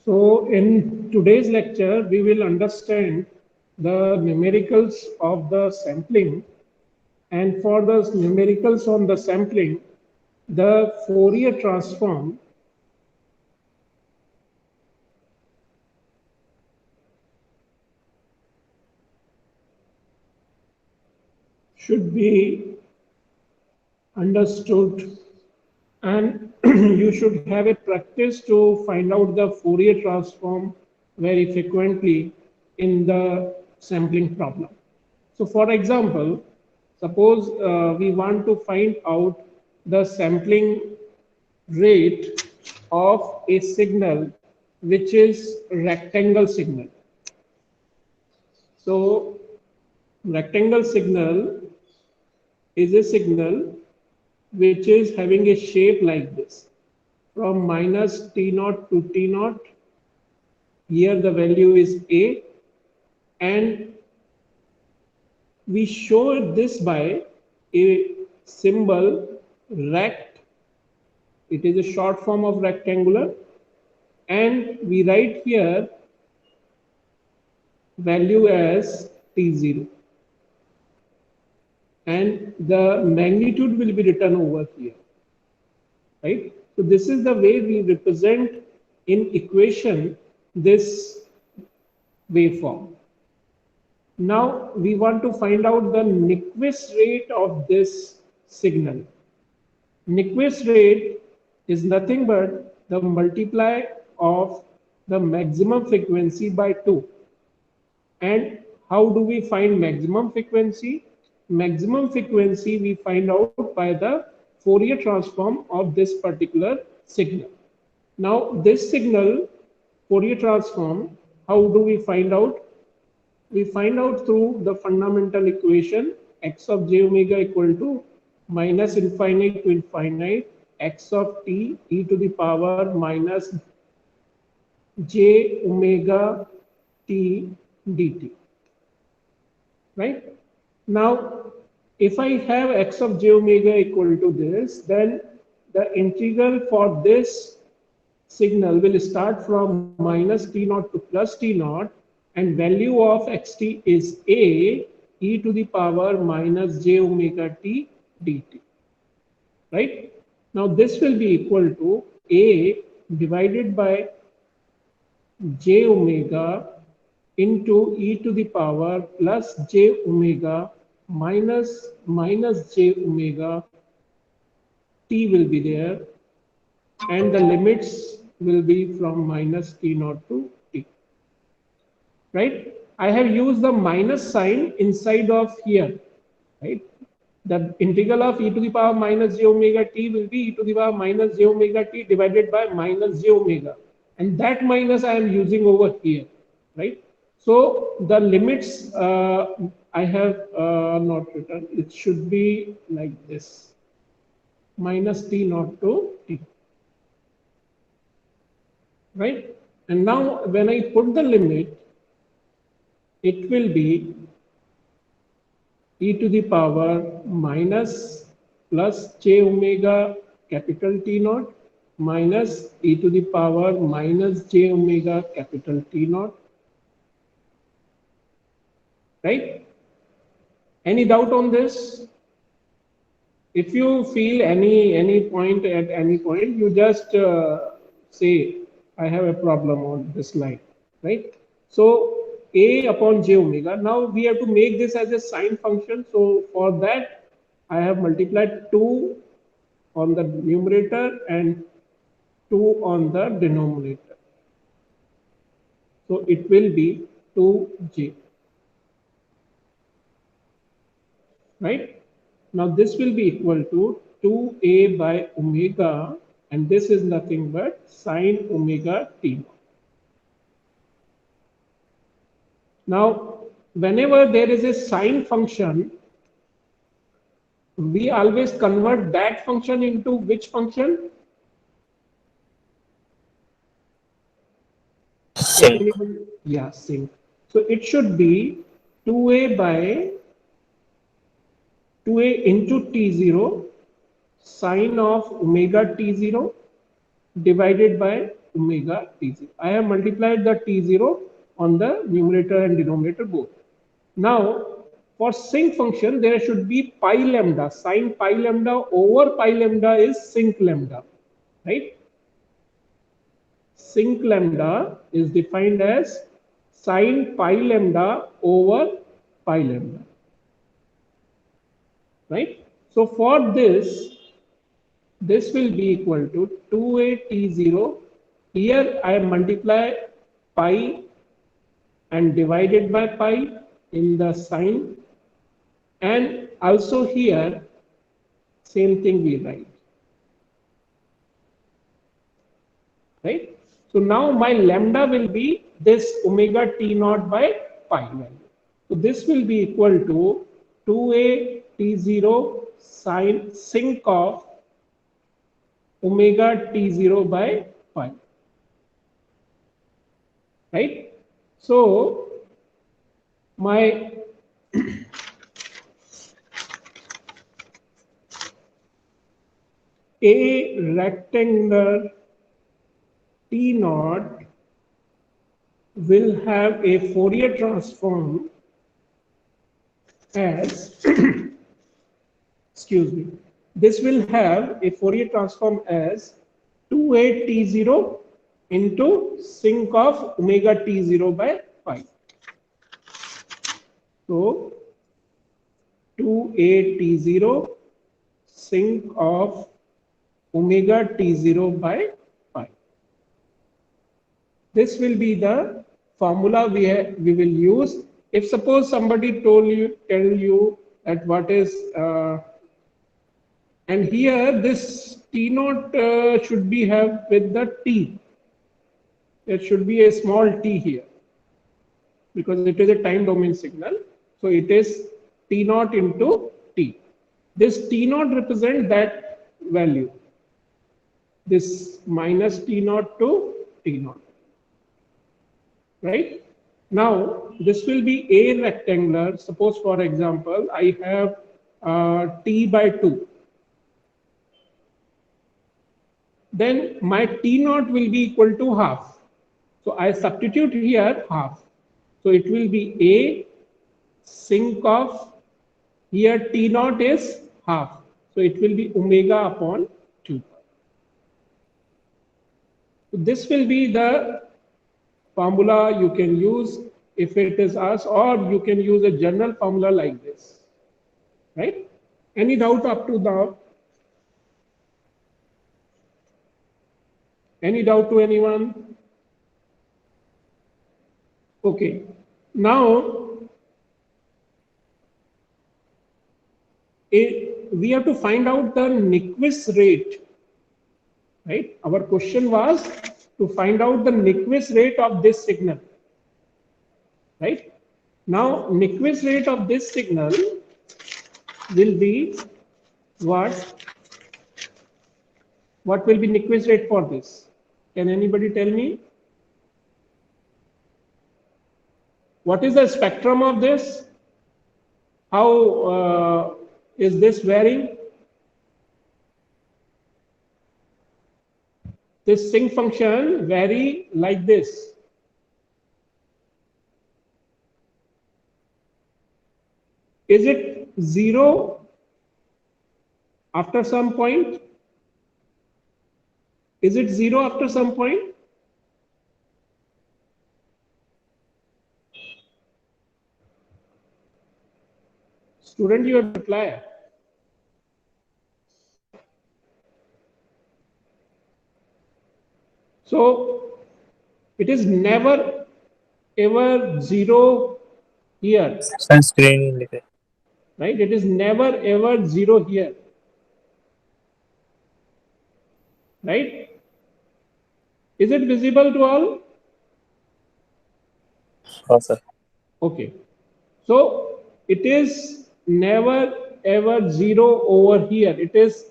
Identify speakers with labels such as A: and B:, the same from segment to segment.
A: So in today's lecture, we will understand the numericals of the sampling. And for the numericals on the sampling, the Fourier transform should be understood, and you should have a practice to find out the Fourier transform very frequently in the sampling problem. So for example, suppose we want to find out the sampling rate of a signal which is rectangle signal. So rectangle signal is a signal which is having a shape like this, from minus T naught to T naught. Here the value is A, and we show this by a symbol rect. It is a short form of rectangular, and we write here value as T0, and the magnitude will be written over here, right? So this is the way we represent in equation this waveform. Now we want to find out the Nyquist rate of this signal. Nyquist rate is nothing but the multiply of the maximum frequency by 2. And how do we find maximum frequency? Maximum frequency we find out by the Fourier transform of this particular signal. Now this signal Fourier transform, how do we find out? We find out through the fundamental equation x of j omega equal to minus infinite to infinite x of t e to the power minus j omega t dt. Right? Now, if I have x of j omega equal to this, then the integral for this signal will start from minus t naught to plus t naught, and value of xt is a e to the power minus j omega t dt. Right? Now this will be equal to a divided by j omega into e to the power plus j omega minus j omega t will be there, and the limits will be from minus t naught to t. Right? I have used the minus sign inside of here. Right? The integral of e to the power minus j omega t will be e to the power minus j omega t divided by minus j omega, and that minus I am using over here. Right? So the limits I have not written. It should be like this: minus t naught to t. Right? And now when I put the limit, it will be e to the power minus plus j omega capital T naught minus e to the power minus j omega capital T naught. Right? Any doubt on this? If you feel any point at any point, you just say, I have a problem on this line. Right? So a upon j omega. Now we have to make this as a sine function. So for that, I have multiplied 2 on the numerator and 2 on the denominator. So it will be 2j. Right? Now this will be equal to 2a by omega, and this is nothing but sine omega t. Now, whenever there is a sine function, we always convert that function into which function?
B: Sinc.
A: Yeah, sinc. So it should be 2a by 2a into t0 sine of omega t0 divided by omega T0. I have multiplied the T0 on the numerator and denominator both. Now, for sinc function, there should be pi lambda. Sine pi lambda over pi lambda is sinc lambda, right? Sinc lambda is defined as sine pi lambda over pi lambda, right? So for this will be equal to 2a T0. Here I multiply pi and divided by pi in the sign, and also here same thing we write, right? So now my lambda will be this omega T naught by pi value. So this will be equal to 2a T0 sine sinc of omega T0 by pi, right? So my a rectangular T naught will have a Fourier transform as excuse me, this will have a Fourier transform as 2a T0 into sinc of omega T0 by pi. So 2a T0 sinc of omega T0 by pi. This will be the formula we will use. If suppose somebody tell you that what is and here this T naught should be have with the T. There should be a small t here because it is a time domain signal. So it is T naught into T. This T naught represents that value. This minus T naught to T naught. Right? Now this will be a rectangular. Suppose for example I have T by 2. Then my T naught will be equal to half. So I substitute here half. So it will be a sinc of, here T naught is half. So it will be omega upon 2. So this will be the formula you can use if it is us, or you can use a general formula like this. Right? Any doubt up to now? Any doubt to anyone? Okay. Now, we have to find out the Nyquist rate. Right? Our question was to find out the Nyquist rate of this signal. Right? Now, Nyquist rate of this signal will be what? What will be Nyquist rate for this? Can anybody tell me? What is the spectrum of this? How is this varying? This sinc function vary like this. Is it 0 after some point? Is it 0 after some point? Student, you have to reply. So it is never ever 0 here.
B: Sunscreen.
A: Right? It is never ever 0 here. Right? Is it visible to all?
B: Oh, sir.
A: Okay. So it is never ever 0 over here. It is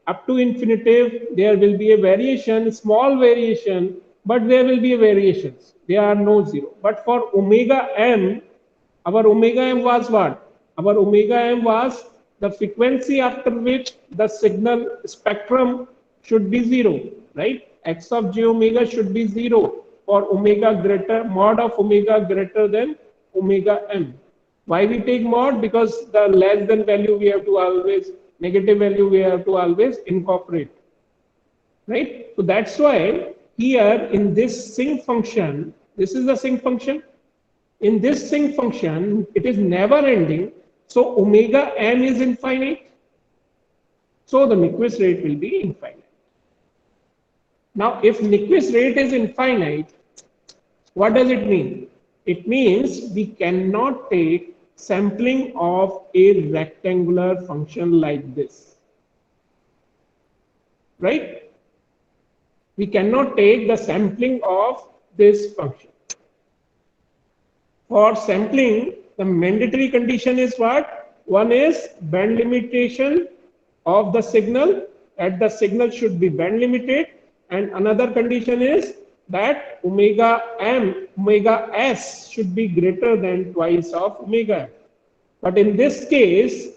A: up to infinitive. There will be a variation, small variation, but there will be a variations. There are no 0. But for omega m, our omega m was what? Our omega m was the frequency after which the signal spectrum should be 0, right? x of j omega should be 0 for omega greater, mod of omega greater than omega m. Why we take mod? Because the less than value we have to always, negative value we have to always incorporate, right? So that's why here in this sinc function, this is the sinc function. In this sinc function, it is never ending. So omega m is infinite. So the Nyquist rate will be infinite. Now, if Nyquist rate is infinite, what does it mean? It means we cannot take sampling of a rectangular function like this, right? We cannot take the sampling of this function. For sampling, the mandatory condition is what? One is band limitation of the signal, that the signal should be band limited, and another condition is that omega m, omega s should be greater than twice of omega m. But in this case,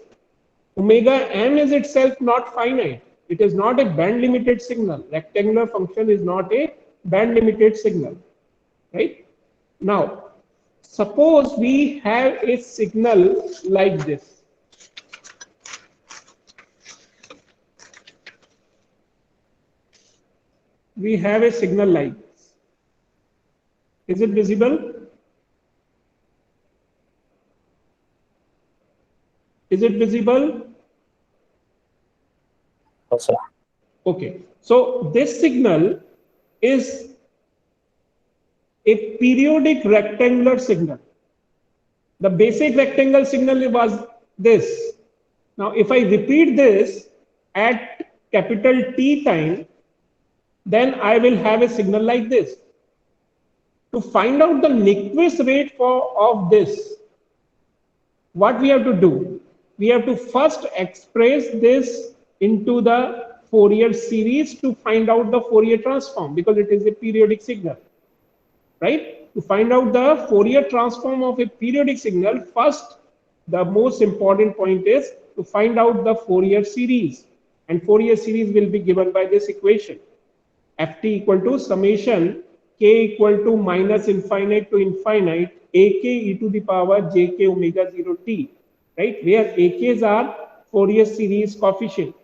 A: omega m is itself not finite. It is not a band limited signal. Rectangular function is not a band limited signal, right? Now, suppose we have a signal like this. We have a signal like this. Is it visible? Is it visible?
B: Yes, sir.
A: Okay. So this signal is a periodic rectangular signal. The basic rectangle signal was this. Now, if I repeat this at capital T time, then I will have a signal like this. To find out the Nyquist rate of this, what we have to do? We have to first express this into the Fourier series to find out the Fourier transform, because it is a periodic signal, right? To find out the Fourier transform of a periodic signal, first, the most important point is to find out the Fourier series. And Fourier series will be given by this equation. Ft equal to summation k equal to minus infinite to infinite ak e to the power jk omega 0 t, right? Where ak's are Fourier series coefficient,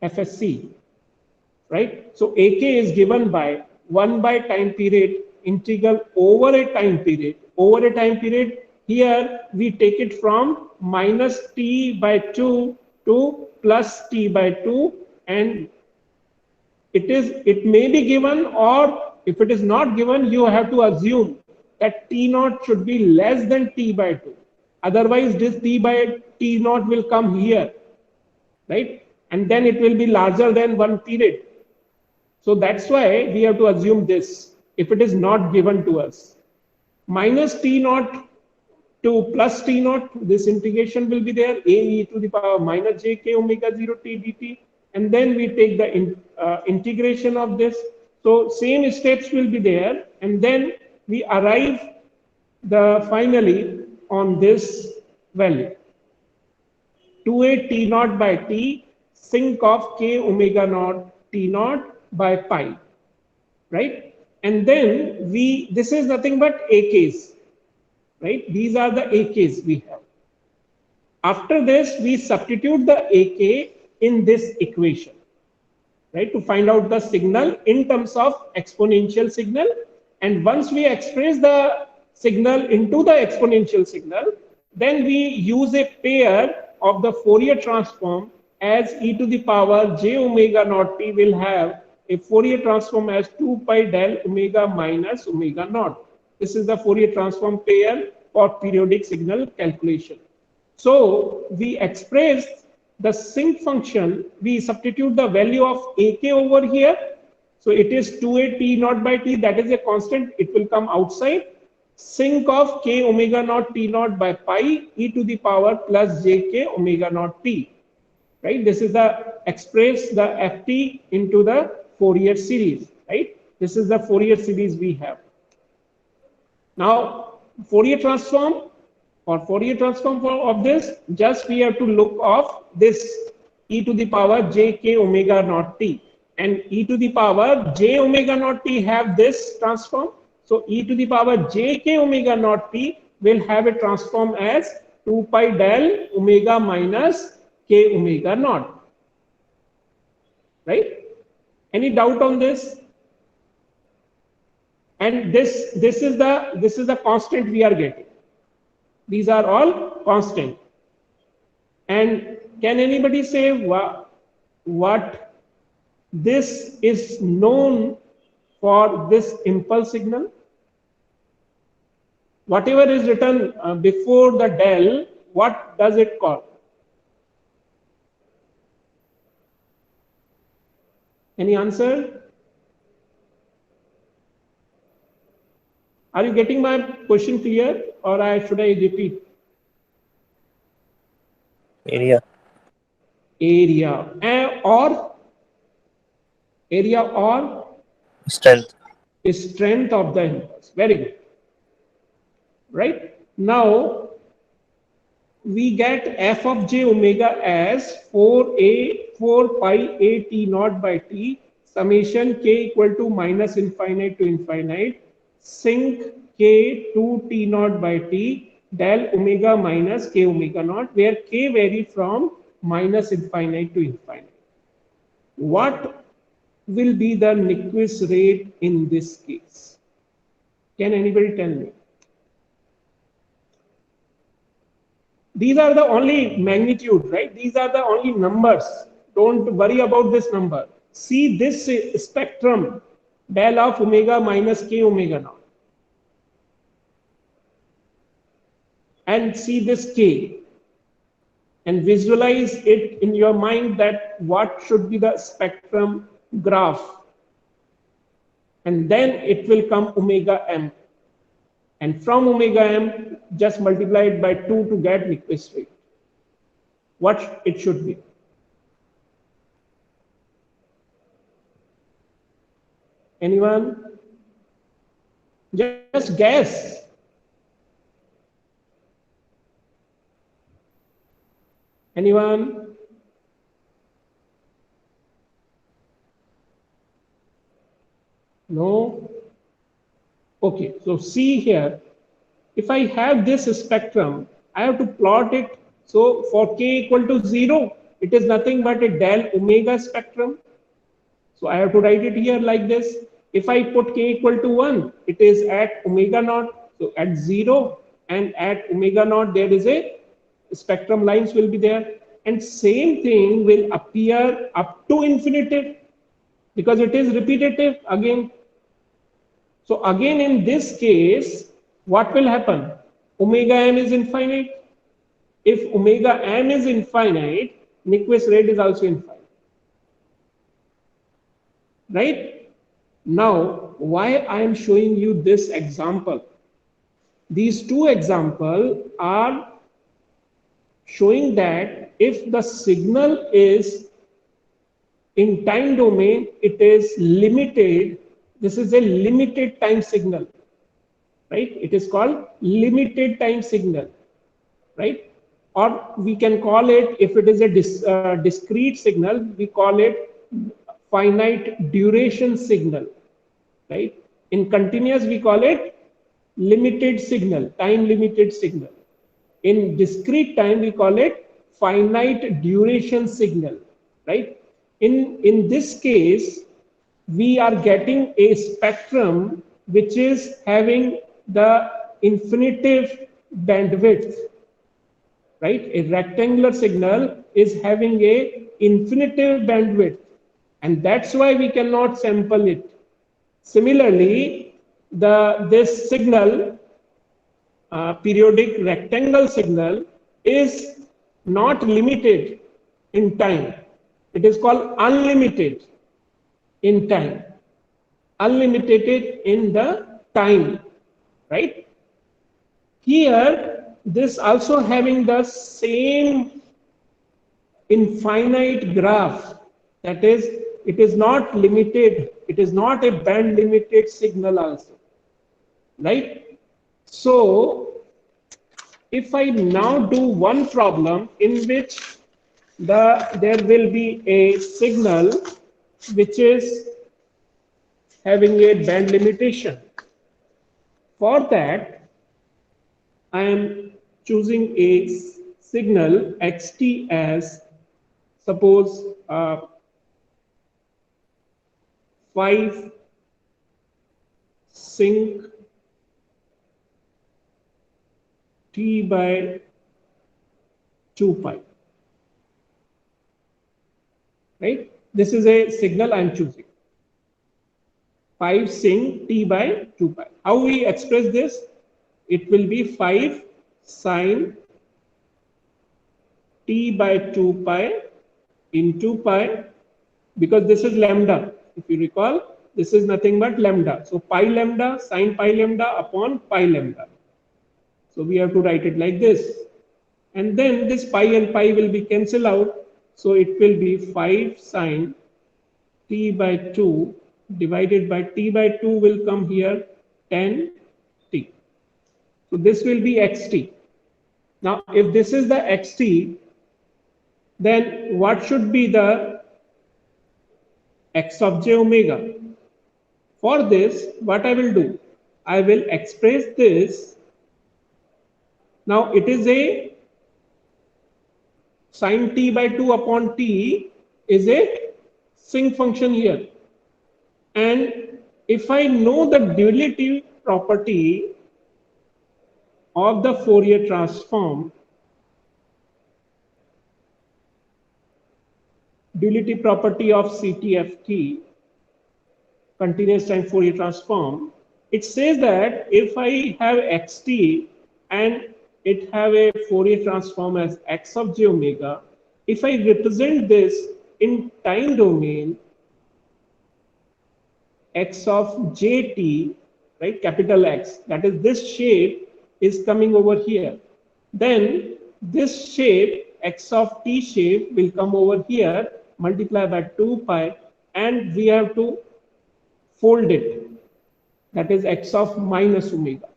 A: FSC, right? So ak is given by 1 by time period integral over a time period. Over a time period, here we take it from minus t by 2 to plus t by 2, and it may be given, or if it is not given, you have to assume that t naught should be less than t by 2. Otherwise, this t by t naught will come here, right? And then it will be larger than one period. So that's why we have to assume this, if it is not given to us. Minus t naught to plus t naught, this integration will be there, a e to the power minus jk omega 0 t dt, and then we take the integration of this. So same steps will be there, and then we arrive finally on this value, 2a t naught by t sinc of k omega naught t naught by pi, right? And then this is nothing but AKs, right? These are the AKs we have. After this, we substitute the AK in this equation, right? To find out the signal in terms of exponential signal. And once we express the signal into the exponential signal, then we use a pair of the Fourier transform as e to the power j omega naught t will have a Fourier transform as 2 pi del omega minus omega naught. This is the Fourier transform pair for periodic signal calculation. So we express the sinc function, we substitute the value of AK over here. So it is 2a t naught by t, that is a constant, it will come outside. Sinc of k omega naught t naught by pi e to the power plus jk omega naught t. Right? This is the express the ft into the Fourier series, right? This is the Fourier series we have. Now, Fourier transform of this, just we have to look of this e to the power j k omega naught t, and e to the power j omega naught t have this transform. So e to the power j k omega naught t will have a transform as 2 pi del omega minus k omega naught. Right? Any doubt on this? And this is the constant we are getting. These are all constant. And can anybody say what this is known for this impulse signal? Whatever is written before the del, what does it call? Any answer? Are you getting my question clear, or should I repeat?
B: Area.
A: Area. Or
B: Strength.
A: strength of the impulse. Very good. Right? Now, we get f of j omega as 4 pi a t naught by t summation k equal to minus infinite to infinite sinc k 2 t naught by t del omega minus k omega naught, where k vary from minus infinite to infinite. What will be the Nyquist rate in this case? Can anybody tell me? These are the only magnitude, right? These are the only numbers. Don't worry about this number. See this spectrum, del of omega minus k omega naught. And see this k. And visualize it in your mind that what should be the spectrum graph. And then it will come omega m. And from omega m, just multiply it by 2 to get Nyquist rate. What it should be. Anyone? Just guess. Anyone? No? Okay, so see here, if I have this spectrum, I have to plot it. So for k equal to 0, it is nothing but a del omega spectrum. So I have to write it here like this. If I put k equal to 1, it is at omega naught. So at 0 and at omega naught, there is a spectrum lines will be there. And same thing will appear up to infinitive because it is repetitive again. So again, in this case, what will happen? Omega m is infinite. If omega m is infinite, Nyquist rate is also infinite. Right? Now, why I am showing you this example? These two examples are showing that if the signal is in time domain, it is limited. This is a limited time signal, right? It is called limited time signal, right? Or we can call it, if it is a discrete signal, we call it finite duration signal, right? In continuous, we call it limited signal, time limited signal. In discrete time, we call it finite duration signal, right? In this case, we are getting a spectrum which is having the infinitive bandwidth, right? A rectangular signal is having a infinitive bandwidth, and that's why we cannot sample it. Similarly, this signal, periodic rectangle signal, is not limited in time. It is called unlimited in time, unlimited in the time, right? Here, this also having the same infinite graph, that is, it is not limited, it is not a band limited signal also, right? So, if I now do one problem in which there will be a signal which is having a band limitation. For that, I am choosing a signal xt as, suppose, 5 sync t by 2 pi. Right? This is a signal I'm choosing. 5 sync t by 2 pi. How we express this? It will be 5 sine t by 2 pi into pi, because this is lambda. If you recall, this is nothing but lambda. So pi lambda sine pi lambda upon pi lambda. So we have to write it like this. And then this pi and pi will be cancelled out. So it will be 5 sine t by 2 divided by t by 2 will come here 10 t. So this will be xt. Now if this is the xt, then what should be the x of j omega? For this, what I will do? I will express this. Now it is a sine t by 2 upon t is a sinc function here. And if I know the duality property of the Fourier transform, duality property of CTFT, continuous time Fourier transform, it says that if I have xt and it have a Fourier transform as x of j omega, if I represent this in time domain, x of jt, right, capital X, that is this shape is coming over here. Then this shape, x of t shape, will come over here, multiply by 2 pi, and we have to fold it. That is x of minus omega,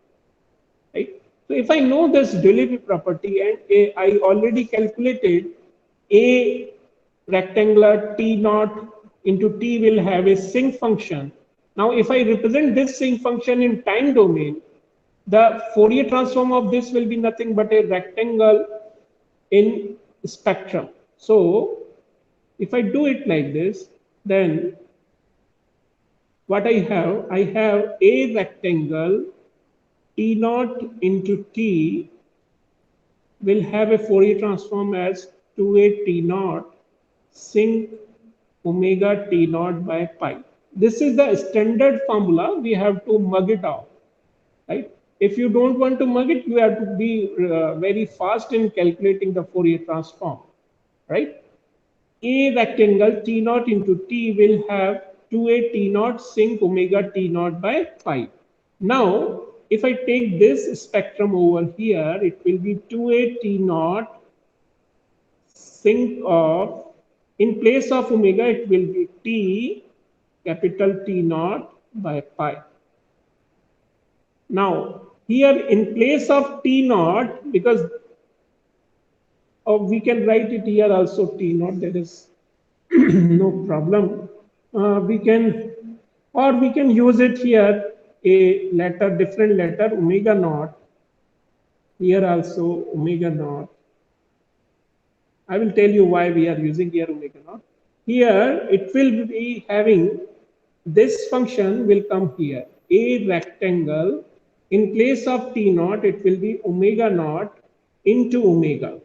A: right? So if I know this duality property and I already calculated a rectangular t naught into t will have a sinc function. Now if I represent this sinc function in time domain, the Fourier transform of this will be nothing but a rectangle in spectrum. So if I do it like this, then what I have a rectangle t naught into t will have a Fourier transform as 2a t naught sinc omega t naught by pi. This is the standard formula. We have to mug it out, right? If you don't want to mug it, you have to be very fast in calculating the Fourier transform, right? A rectangle t naught into t will have 2a t naught sinc omega t naught by pi. Now, if I take this spectrum over here, it will be 2a t naught sinc of, in place of omega, it will be t, capital T naught by pi. Now, here in place of T naught, because we can write it here also T naught, there is no problem. We can use it here, a letter, different letter, omega naught. Here also omega naught. I will tell you why we are using here omega naught. Here it will be having, this function will come here, a rectangle. In place of t naught, it will be omega naught into omega.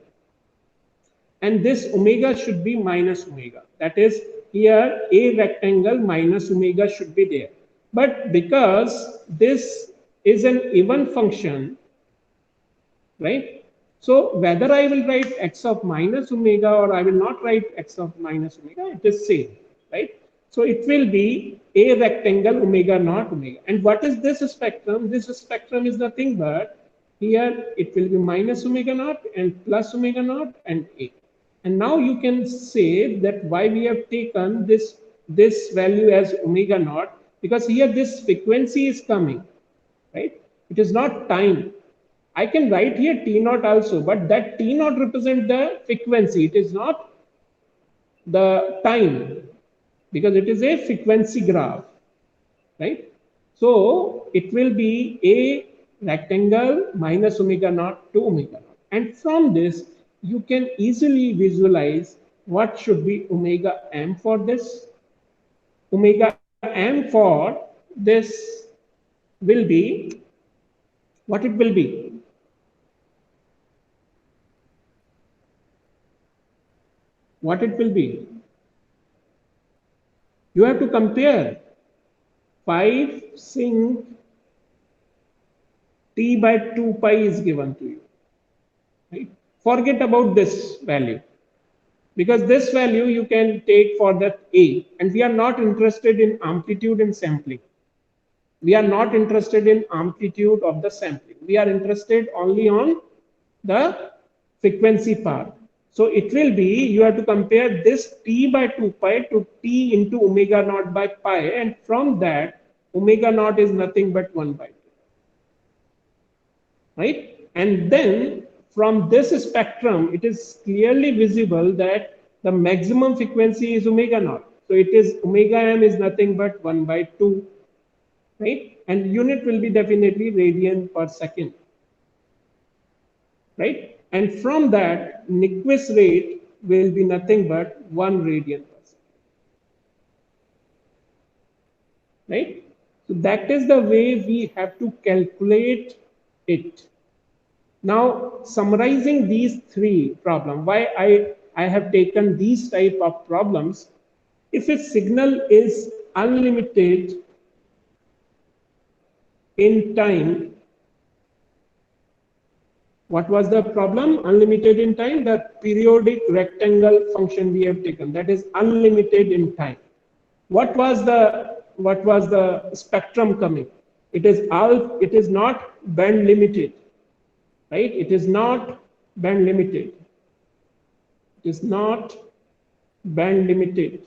A: And this omega should be minus omega. That is, here a rectangle minus omega should be there. But because this is an even function, right? So whether I will write x of minus omega or I will not write x of minus omega, it is same, right? So it will be a rectangle omega naught omega. And what is this spectrum? This spectrum is nothing but, here it will be minus omega naught and plus omega naught and a. And now you can say that why we have taken this value as omega naught, because here this frequency is coming, right? It is not time. I can write here t naught also, but that t naught represents the frequency. It is not the time, because it is a frequency graph, right? So it will be a rectangle minus omega naught to omega naught. And from this, you can easily visualize what should be omega m for this. Omega m for this will be what it will be. What it will be. You have to compare 5 sinc t by 2 pi is given to you. Right? Forget about this value, because this value you can take for that A, and we are not interested in amplitude and sampling. We are not interested in amplitude of the sampling. We are interested only on the frequency part. So it will be, you have to compare this t by 2 pi to t into omega naught by pi, and from that, omega naught is nothing but 1 by 2. Right? And then from this spectrum, it is clearly visible that the maximum frequency is omega naught. So it is omega m is nothing but 1 by 2, right? And unit will be definitely radian per second, right? And from that, Nyquist rate will be nothing but 1 radian per second, right? So that is the way we have to calculate it. Now, summarizing these three problems, why I have taken these type of problems. If a signal is unlimited in time, what was the problem? Unlimited in time, the periodic rectangle function we have taken, that is unlimited in time. What was the spectrum coming? It is not band limited, right? It is not band limited. It is not band limited,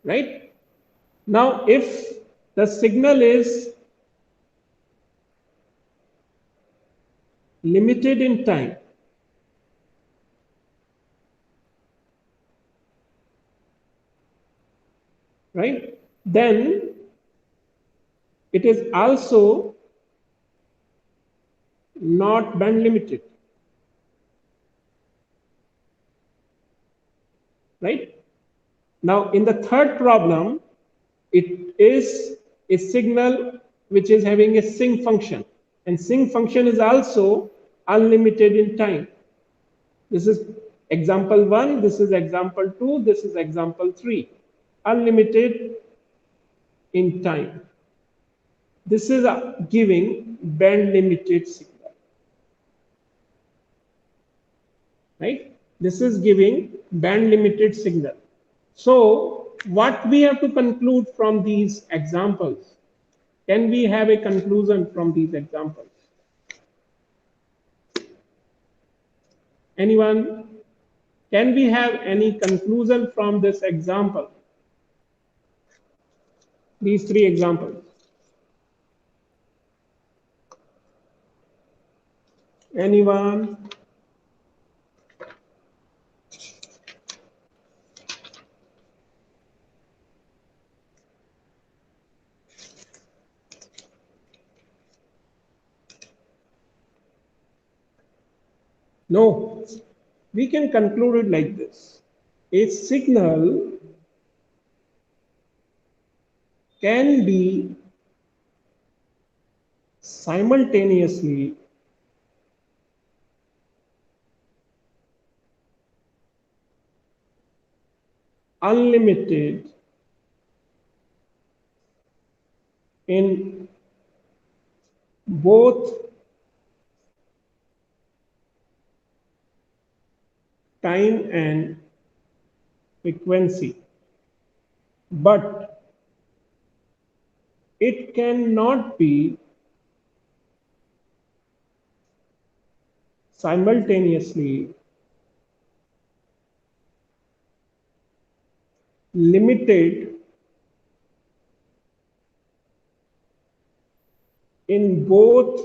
A: right? Now, if the signal is limited in time, right, then it is also not band limited, right? Now, in the third problem, it is a signal which is having a sinc function, and sinc function is also unlimited in time. This is example 1, this is example 2, this is example 3. Unlimited in time. This is giving band limited signal, right? This is giving band limited signal. So what we have to conclude from these examples? Can we have a conclusion from these examples? Anyone? Can we have any conclusion from this example? These three examples. Anyone? No. We can conclude it like this. A signal can be simultaneously unlimited in both time and frequency, but it cannot be simultaneously limited in both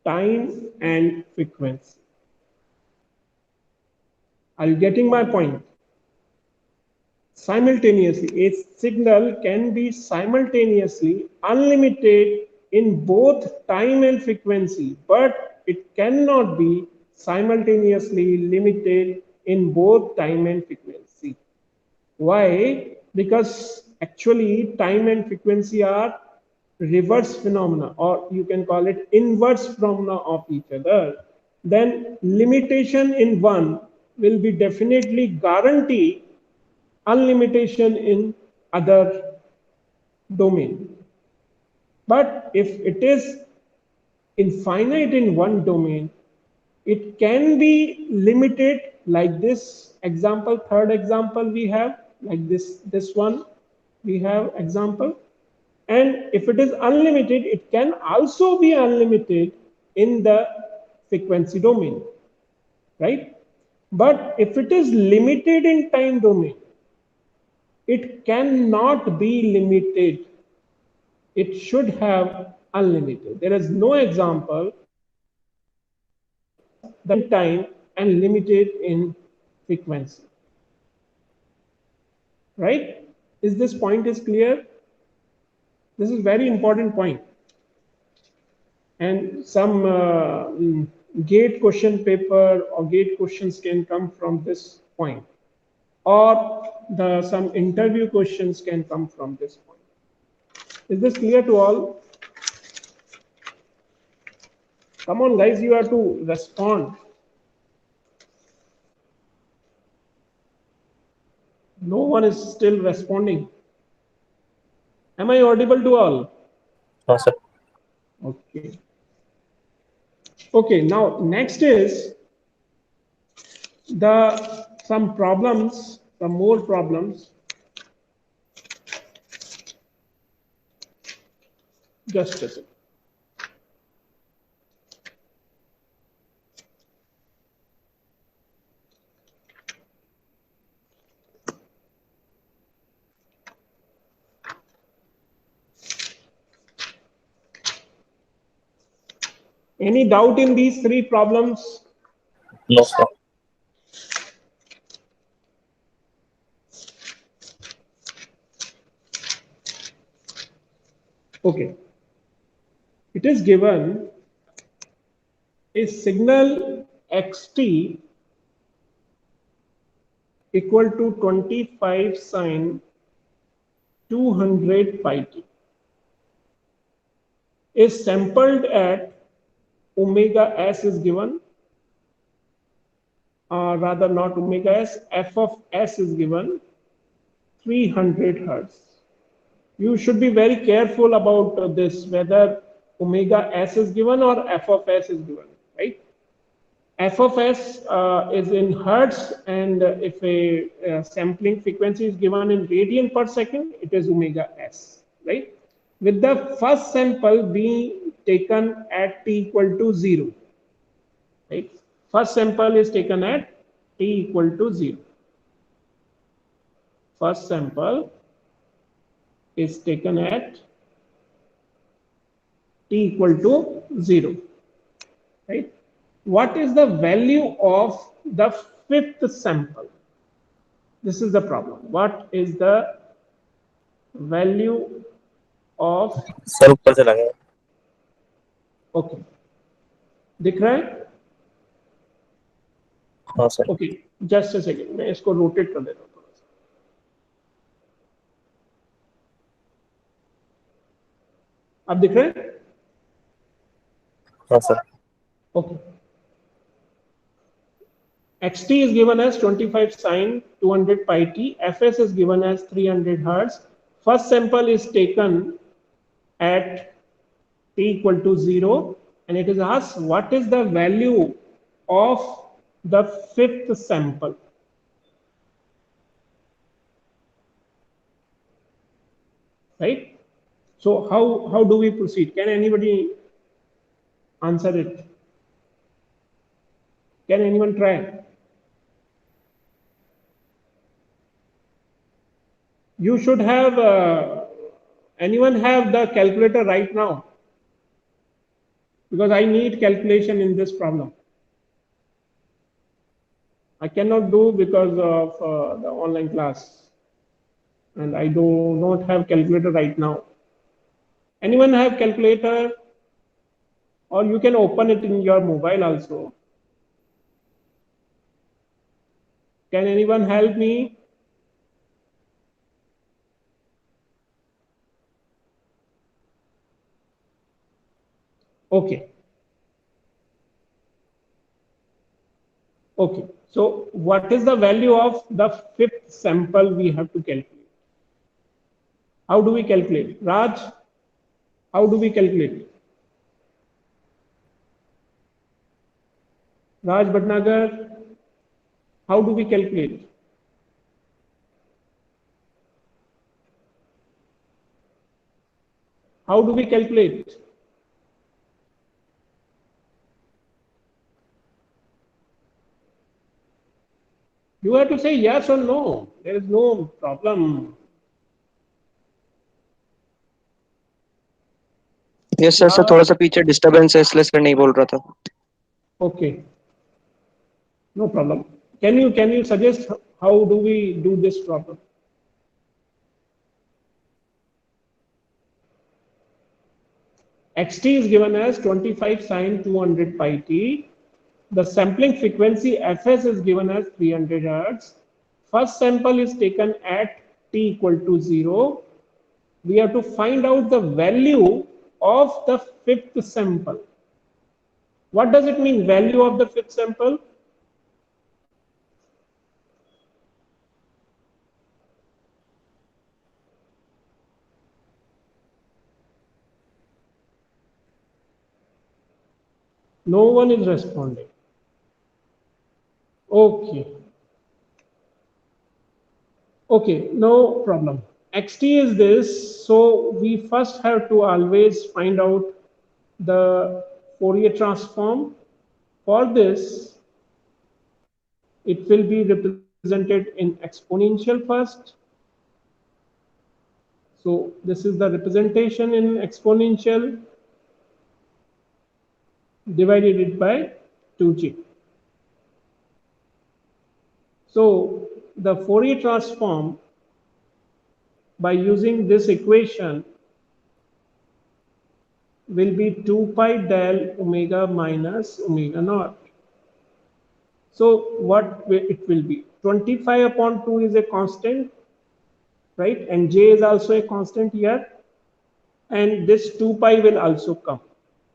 A: time and frequency. Are you getting my point? Simultaneously, a signal can be simultaneously unlimited in both time and frequency, but it cannot be simultaneously limited in both time and frequency. Why? Because actually time and frequency are reverse phenomena, or you can call it inverse phenomena of each other. Then limitation in one will be definitely guarantee unlimitation in other domain. But if it is infinite in one domain, it can be limited like this example, third example we have, like this one we have example. And if it is unlimited, it can also be unlimited in the frequency domain, right? But if it is limited in time domain, it cannot be limited. It should have unlimited. There is no example that time and limited in frequency. Right? Is this point is clear? This is very important point. And some gate question paper or gate questions can come from this point, or some interview questions can come from this point. Is this clear to all? Come on, guys, you have to respond. No one is still responding. Am I audible to all?
B: No, sir.
A: Okay. Okay, now next is some problems, some more problems. Just a second. Any doubt in these three problems?
B: No, sir.
A: Okay. It is given a signal xt equal to 25 sine 200 pi t is sampled at omega s is given, rather not omega s, f of s is given 300 hertz. You should be very careful about this, whether omega s is given or f of s is given, right? F of s is in hertz, and if a sampling frequency is given in radian per second, it is omega s, right? With the first sample being taken at t equal to 0, right? First sample is taken at t equal to 0. First sample is taken at t equal to 0, right? What is the value of the fifth sample? This is the problem. What is the value of,
B: sir ऊपर से लगे.
A: okay, दिख रहा है?
B: हाँ sir.
A: Okay, just a second, मैं इसको rotate कर देता हूँ थोड़ा सा. अब दिख रहा है?
B: हाँ sir.
A: Okay. xt is given as 25 sine 200 pi t. Fs is given as 300 hertz. First sample is taken at t equal to 0, and it is asked what is the value of the fifth sample. Right? So how do we proceed? Can anybody answer it? Can anyone try? You should have, anyone have the calculator right now? Because I need calculation in this problem. I cannot do because of the online class, and I do not have calculator right now. Anyone have calculator? Or you can open it in your mobile also. Can anyone help me? Okay. Okay. So what is the value of the fifth sample we have to calculate? How do we calculate? Raj, how do we calculate? Raj Bhatnagar, how do we calculate? How do we calculate? You have to say yes or no. There is no problem.
C: Yes sir sir थोड़ा सा पीछे disturbance है इसलिए sir नहीं बोल रहा था.
A: Okay. No problem. Can you suggest how do we do this problem? Xt is given as 25 sine 200 pi t. The sampling frequency fs is given as 300 hertz. First sample is taken at t equal to 0. We have to find out the value of the fifth sample. What does it mean, value of the fifth sample? No one is responding. Okay. Okay, no problem. Xt is this, so we first have to always find out the Fourier transform. For this, it will be represented in exponential first. So this is the representation in exponential divided it by 2g. So the Fourier transform by using this equation will be 2 pi del omega minus omega naught. So what it will be? 25 upon 2 is a constant, right? And j is also a constant here. And this 2 pi will also come.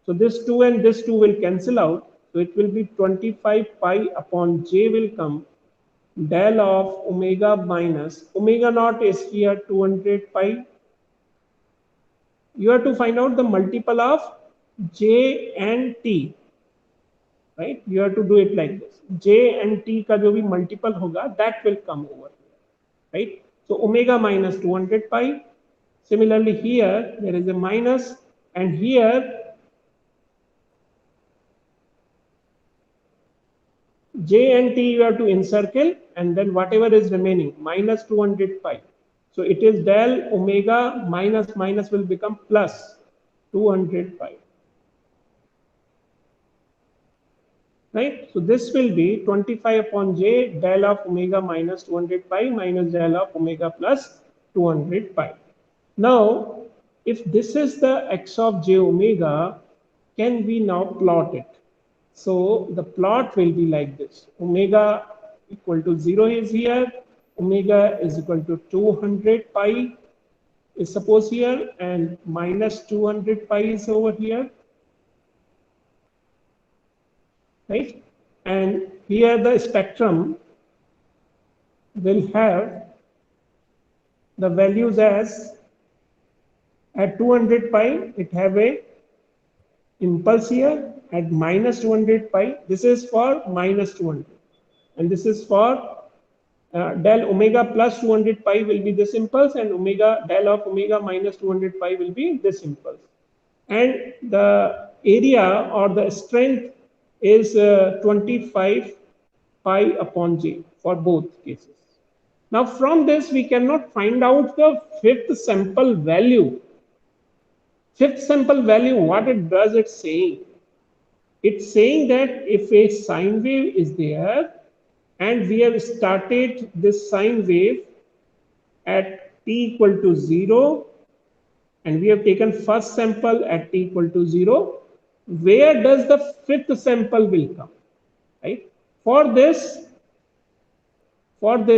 A: So this 2 and this 2 will cancel out. So it will be 25 pi upon j will come. Del of omega minus omega naught is here 200 pi. You have to find out the multiple of j and t, right? You have to do it like this. J and t ka jo bhi multiple hoga, that will come over here, right? So omega minus 200 pi. Similarly here there is a minus, and here j and t you have to encircle, and then whatever is remaining minus 200 pi. So it is del omega minus minus will become plus 200 pi. Right? So this will be 25 upon j del of omega minus 200 pi minus del of omega plus 200 pi. Now, if this is the x of j omega, can we now plot it? So the plot will be like this. Omega equal to 0 is here. Omega is equal to 200 pi is suppose here, and minus 200 pi is over here. Right? And here the spectrum will have the values as at 200 pi, it have a impulse here. At minus 200 pi, this is for minus 200. And this is for del omega plus 200 pi will be this impulse, and omega del of omega minus 200 pi will be this impulse. And the area or the strength is 25 pi upon j for both cases. Now from this we cannot find out the fifth sample value. Fifth sample value, what it does, it's saying that if a sine wave is there, and we have started this sine wave at t equal to 0, and we have taken first sample at t equal to 0. Where does the fifth sample will come, right? For this, what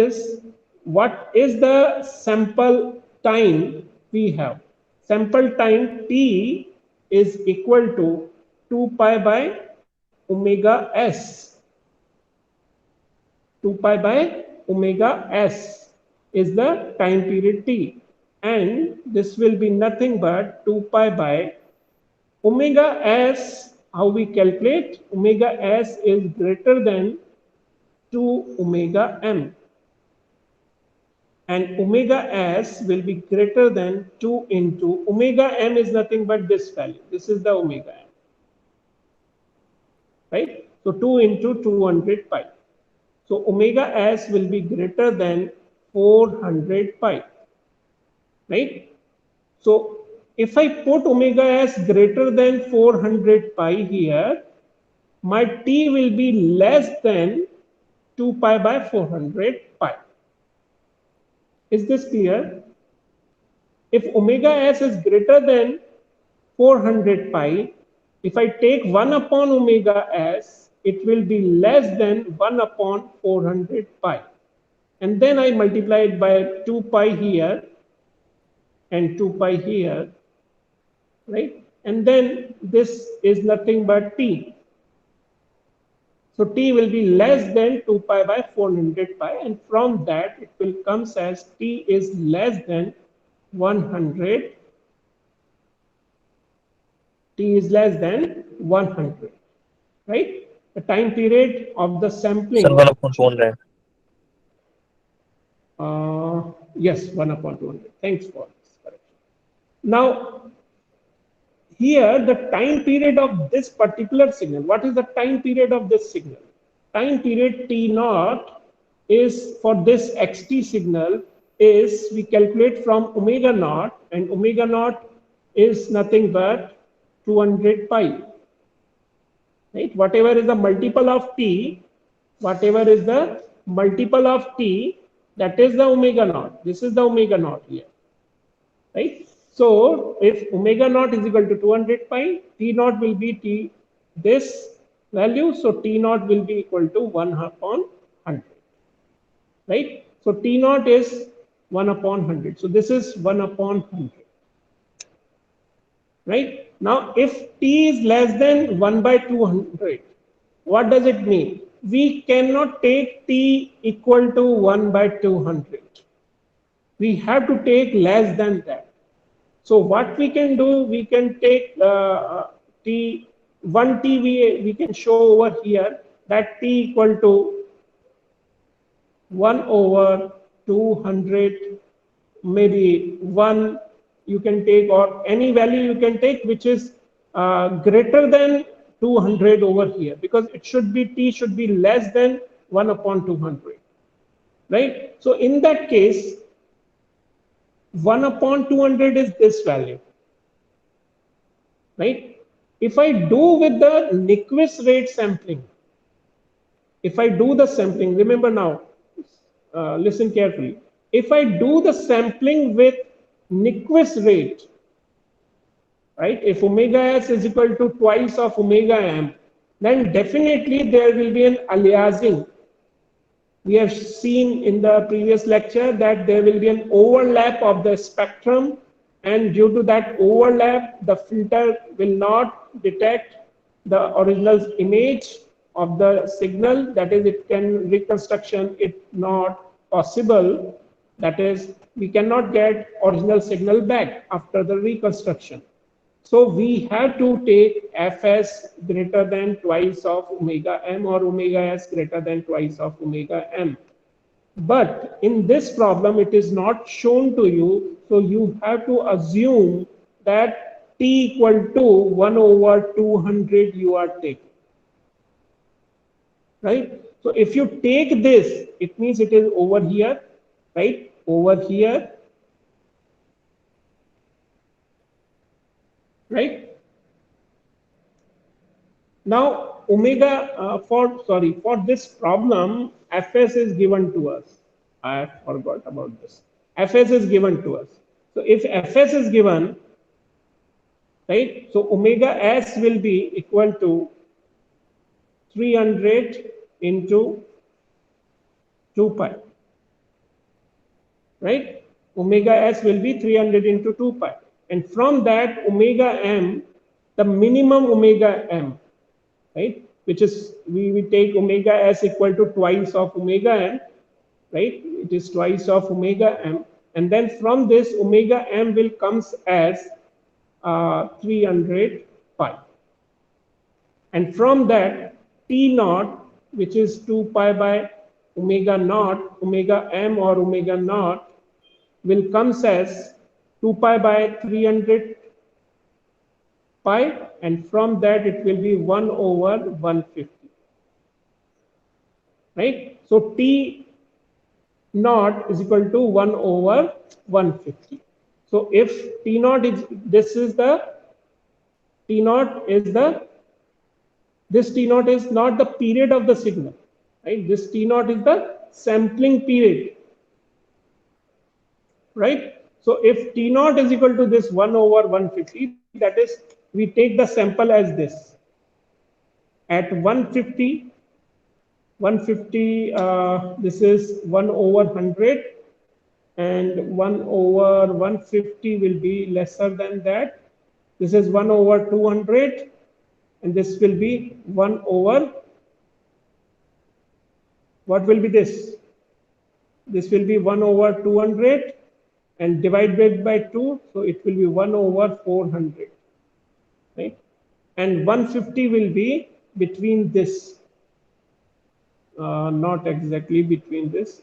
A: is the sample time we have? Sample time t is equal to 2 pi by omega s. 2 pi by omega s is the time period t, and this will be nothing but 2 pi by omega s. How we calculate? Omega s is greater than 2 omega m, and omega s will be greater than 2 into omega m is nothing but this value. This is the omega m, right? So 2 into 200 pi. So omega s will be greater than 400 pi, right? So if I put omega s greater than 400 pi here, my t will be less than 2 pi by 400 pi. Is this clear? If omega s is greater than 400 pi, if I take 1 upon omega s, it will be less than 1 upon 400 pi. And then I multiply it by 2 pi here and 2 pi here, right? And then this is nothing but t. So t will be less than 2 pi by 400 pi, and from that it will come as t is less than 100. T is less than 100, right? The time period of the sampling.
B: Sir, 1 upon 200.
A: Yes, 1 upon 200. Thanks for this correction. Now, here the time period of this particular signal. What is the time period of this signal? Time period t naught is for this xt signal is we calculate from omega naught, and omega naught is nothing but 200 pi, right? Whatever is the multiple of t, that is the omega naught. This is the omega naught here, right? So if omega naught is equal to 200 pi, t naught will be t this value, so t naught will be equal to 1 upon 100, right? So t naught is 1 upon 100. So this is 1 upon 100. Right? Now, if t is less than 1 by 200, what does it mean? We cannot take t equal to 1 by 200. We have to take less than that. So what we can do, we can take t, 1t we can show over here that t equal to 1 over 200, maybe 1 you can take, or any value you can take which is greater than 200 over here, because it should be t should be less than 1 upon 200, right? So in that case 1 upon 200 is this value, right? If I do with the Nyquist rate sampling, if I do the sampling, remember now, listen carefully. If I do the sampling with Nyquist rate, right? If omega s is equal to twice of omega m, then definitely there will be an aliasing. We have seen in the previous lecture that there will be an overlap of the spectrum, and due to that overlap, the filter will not detect the original image of the signal. That is, it can reconstruction it not possible. That is, we cannot get original signal back after the reconstruction. So we have to take fs greater than twice of omega m, or omega s greater than twice of omega m. But in this problem, it is not shown to you. So you have to assume that t equal to 1 over 200 you are taking. Right? So if you take this, it means it is over here, right? Over here. Right? Now, omega, for this problem, Fs is given to us. I forgot about this. Fs is given to us. So if Fs is given, right? So omega s will be equal to 300 into 2 pi, right? Omega s will be 300 into 2 pi. And from that omega m, the minimum omega m, right? Which is, we take omega s equal to twice of omega m, right? It is twice of omega m. And then from this omega m will comes as 300 pi. And from that T naught, which is 2 pi by omega naught, omega m or omega naught, will comes as 2 pi by 300 pi, and from that it will be 1 over 150. Right? So T naught is equal to 1 over 150. So if T naught is, this is the T naught is the, this T naught is not the period of the signal, right? This T naught is the sampling period, right? So if T naught is equal to this 1 over 150, that is, we take the sample as this. At 150, this is 1 over 100, and 1 over 150 will be lesser than that. This is 1 over 200, and this will be 1 over, what will be this? This will be 1 over 200 and divided by 2, so it will be 1 over 400, right? And 150 will be between this, not exactly between this.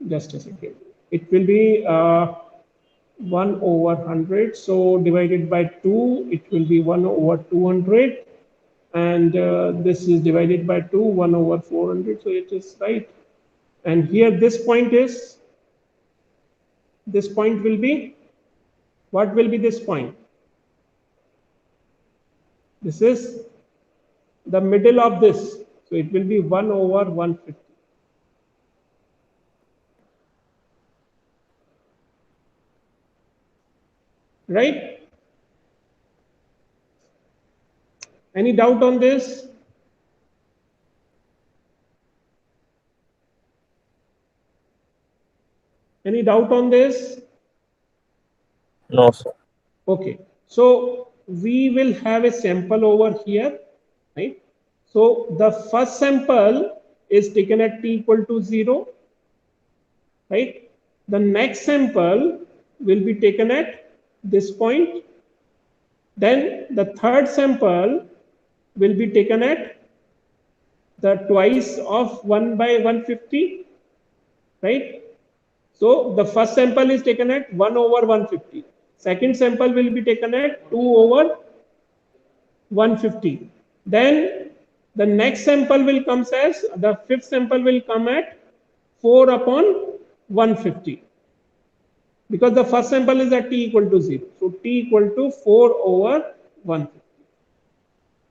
A: Just a second. It will be 1 over 100, so divided by 2, it will be 1 over 200, and this is divided by 2, 1 over 400, so it is right. And here this point is, this point will be, what will be this point? This is the middle of this, so it will be 1 over 150. Right? Any doubt on this? Any doubt on this?
B: No, sir.
A: Okay, so we will have a sample over here, right? So the first sample is taken at t equal to 0, right? The next sample will be taken at this point. Then the third sample will be taken at the twice of 1 by 150, right? So the first sample is taken at 1 over 150. Second sample will be taken at 2 over 150. Then the next sample will come as, the fifth sample will come at 4 upon 150. Because the first sample is at t equal to 0. So t equal to 4 over 150.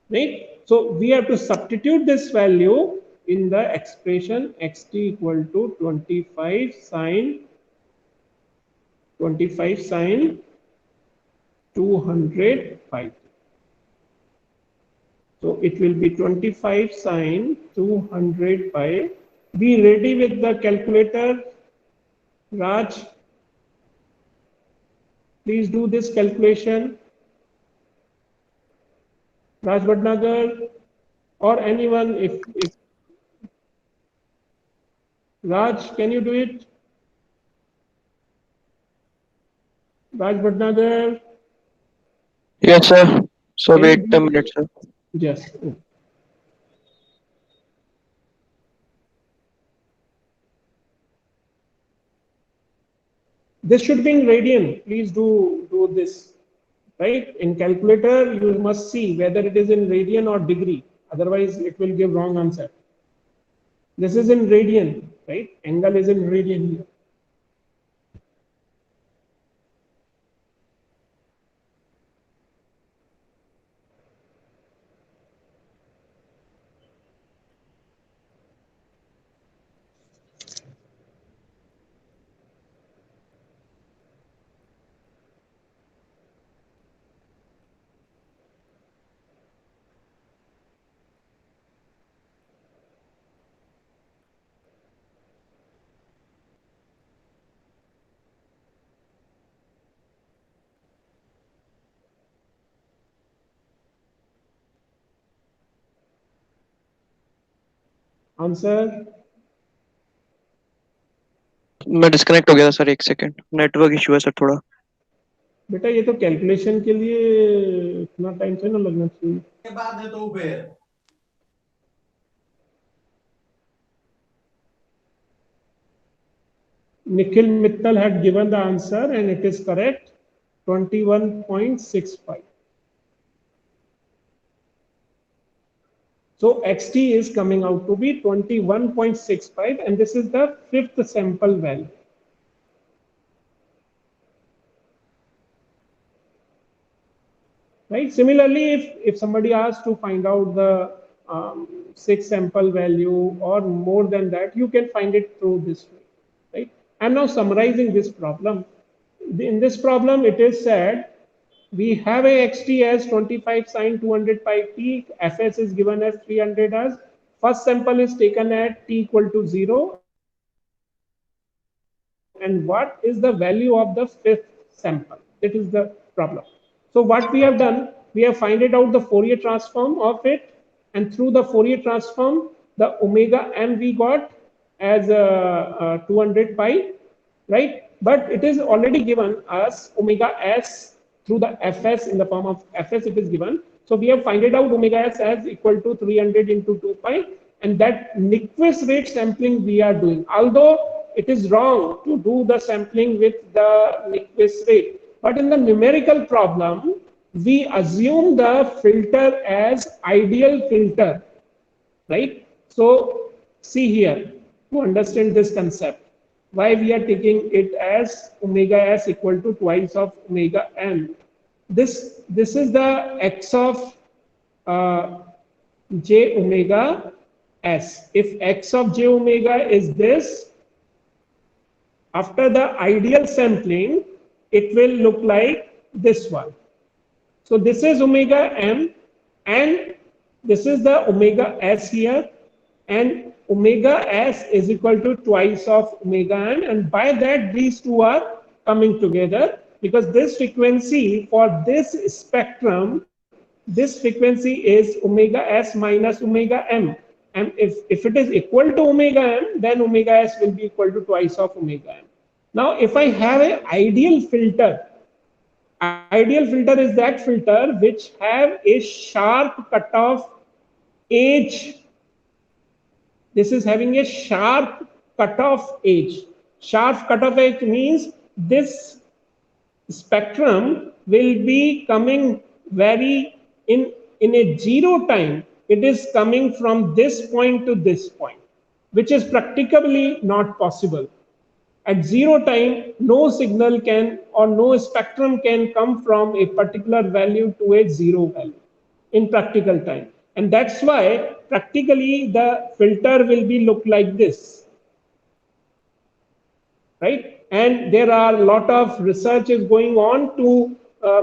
A: Right? So we have to substitute this value in the expression xt equal to 25 sine 200 pi. So it will be 25 sine 200 pi. Be ready with the calculator, Raj. Please do this calculation. Raj Bhatnagar or anyone, if Raj, can you do it? Raj Bhatnagar.
C: Yes, sir. So
A: Can
C: wait
A: you
C: a
A: do
C: minute, sir.
A: Yes. This should be in radian. Please do this. Right? In calculator, you must see whether it is in radian or degree. Otherwise, it will give wrong answer. This is in radian, right? Angle is in radian here. Answer?
C: मैं disconnect हो गया था sir, एक second, network issue है sir थोड़ा।
A: बेटा ये तो कैलकुलेशन के लिए इतना टाइम तो ना लगना चाहिए।
D: के बाद है तो फिर
A: Nikhil Mittal had given the answer and it is correct, 21.65. So xt is coming out to be 21.65 and this is the fifth sample value. Right. Similarly, if somebody asks to find out the sixth sample value or more than that, you can find it through this way. Right. I'm now summarizing this problem. In this problem, it is said we have a xt as 25 sine 200 pi t, fs is given as 300 as first sample is taken at t equal to 0, and what is the value of the fifth sample? That is the problem. So what we have done, we have finded out the Fourier transform of it, and through the Fourier transform, the omega m we got as 200 pi, right? But it is already given us omega s through the fs, in the form of fs it is given. So we have finded out omega s as equal to 300 into 2 pi, and that Nyquist rate sampling we are doing. Although it is wrong to do the sampling with the Nyquist rate, but in the numerical problem, we assume the filter as ideal filter, right? So see here, to understand this concept, why we are taking it as omega s equal to twice of omega m. This is the x of j omega s. If x of j omega is this, after the ideal sampling, it will look like this one. So this is omega m, and this is the omega s here, and omega s is equal to twice of omega m, and by that these two are coming together, because this frequency for this spectrum, this frequency is omega s minus omega m. And if it is equal to omega m, then omega s will be equal to twice of omega m. Now, if I have an ideal filter is that filter which have a sharp cutoff edge. This is having a sharp cutoff edge. Sharp cutoff edge means this spectrum will be coming very in a zero time. It is coming from this point to this point, which is practically not possible. At zero time, no signal can or no spectrum can come from a particular value to a zero value in practical time. And that's why practically the filter will be look like this, right? And there are a lot of research is going on to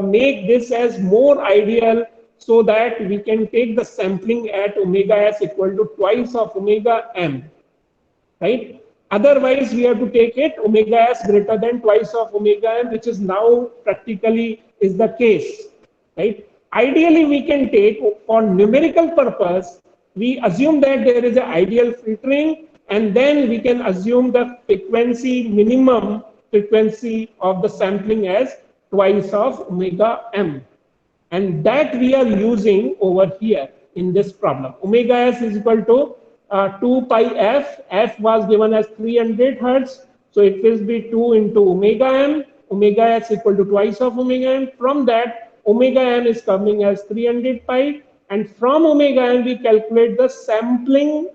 A: make this as more ideal, so that we can take the sampling at omega s equal to twice of omega m, right? Otherwise, we have to take it omega s greater than twice of omega m, which is now practically is the case, right? Ideally, we can take, for numerical purpose, we assume that there is an ideal filtering, and then we can assume the frequency, minimum frequency of the sampling as twice of omega m. And that we are using over here in this problem. Omega s is equal to 2 pi f. F was given as 300 hertz. So it will be 2 into omega m. Omega s equal to twice of omega m. From that, omega m is coming as 300 pi. And from omega m, we calculate the sampling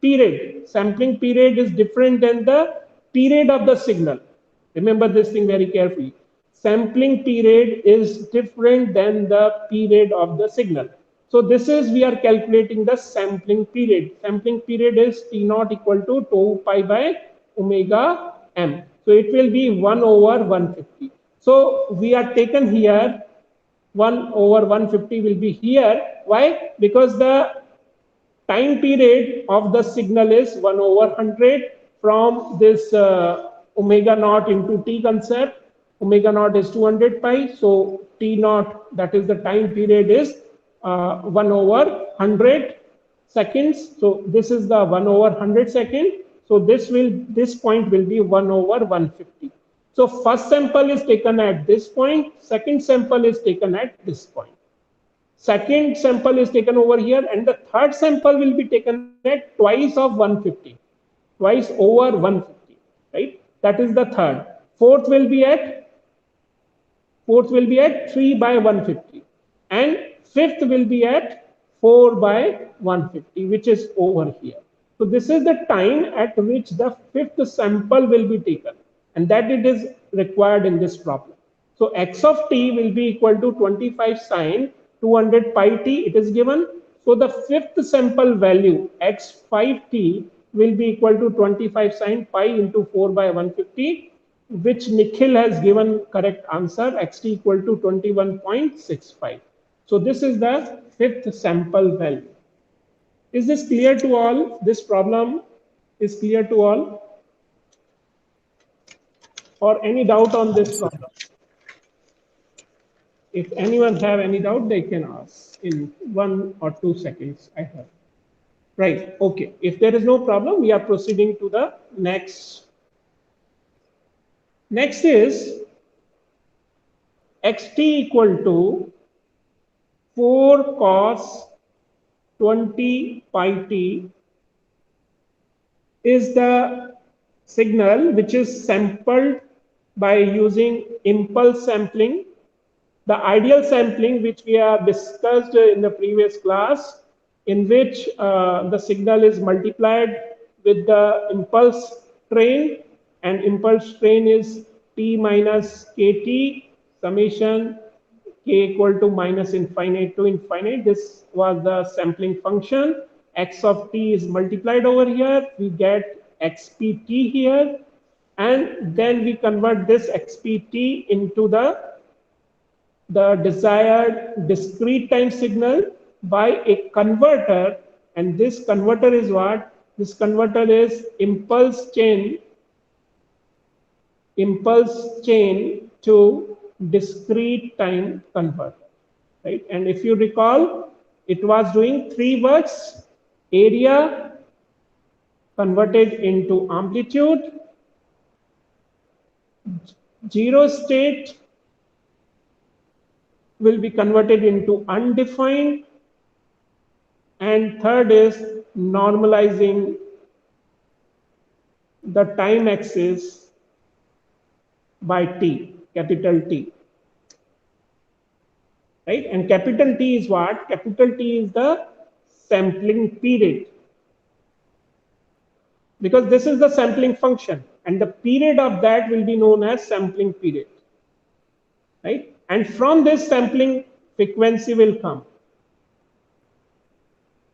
A: period. Sampling period is different than the period of the signal. Remember this thing very carefully. Sampling period is different than the period of the signal. So this is, we are calculating the sampling period. Sampling period is T naught equal to 2 pi by omega m. So it will be 1 over 150. So we are taken here, 1 over 150 will be here. Why? Because the time period of the signal is 1 over 100 from this omega naught into t concept. Omega naught is 200 pi, so t naught, that is the time period, is 1 over 100. seconds. So this is the 1 over 100 second. So this point will be 1 over 150. So first sample is taken at this point, second sample is taken at this point. Second sample is taken over here, and the third sample will be taken at twice of 150, twice over 150, right? That is the third. Fourth will be at 3 by 150, and fifth will be at 4 by 150, which is over here. So this is the time at which the fifth sample will be taken, and that it is required in this problem. So x of t will be equal to 25 sine 200 pi t, it is given. So the fifth sample value x5t will be equal to 25 sine pi into 4 by 150, which Nikhil has given correct answer, xt equal to 21.65. So this is the fifth sample value. Is this clear to all? This problem is clear to all? Or any doubt on this problem? If anyone have any doubt, they can ask in 1 or 2 seconds. I have. Right, okay. If there is no problem, we are proceeding to the next. Next is xt equal to 4 cos 20 pi t is the signal which is sampled by using impulse sampling. The ideal sampling, which we have discussed in the previous class, in which the signal is multiplied with the impulse train, and impulse train is t minus kt summation k equal to minus infinite to infinite. This was the sampling function. X of t is multiplied over here. We get xpt here, and then we convert this xpt into the desired discrete time signal by a converter. And this converter is what? This converter is impulse chain to discrete time converter, right? And if you recall, it was doing 3 works: area converted into amplitude, zero state will be converted into undefined, and third is normalizing the time axis by t, capital T, right? And capital T is what? Capital T is the sampling period, because this is the sampling function, and the period of that will be known as sampling period, right? And from this sampling frequency will come,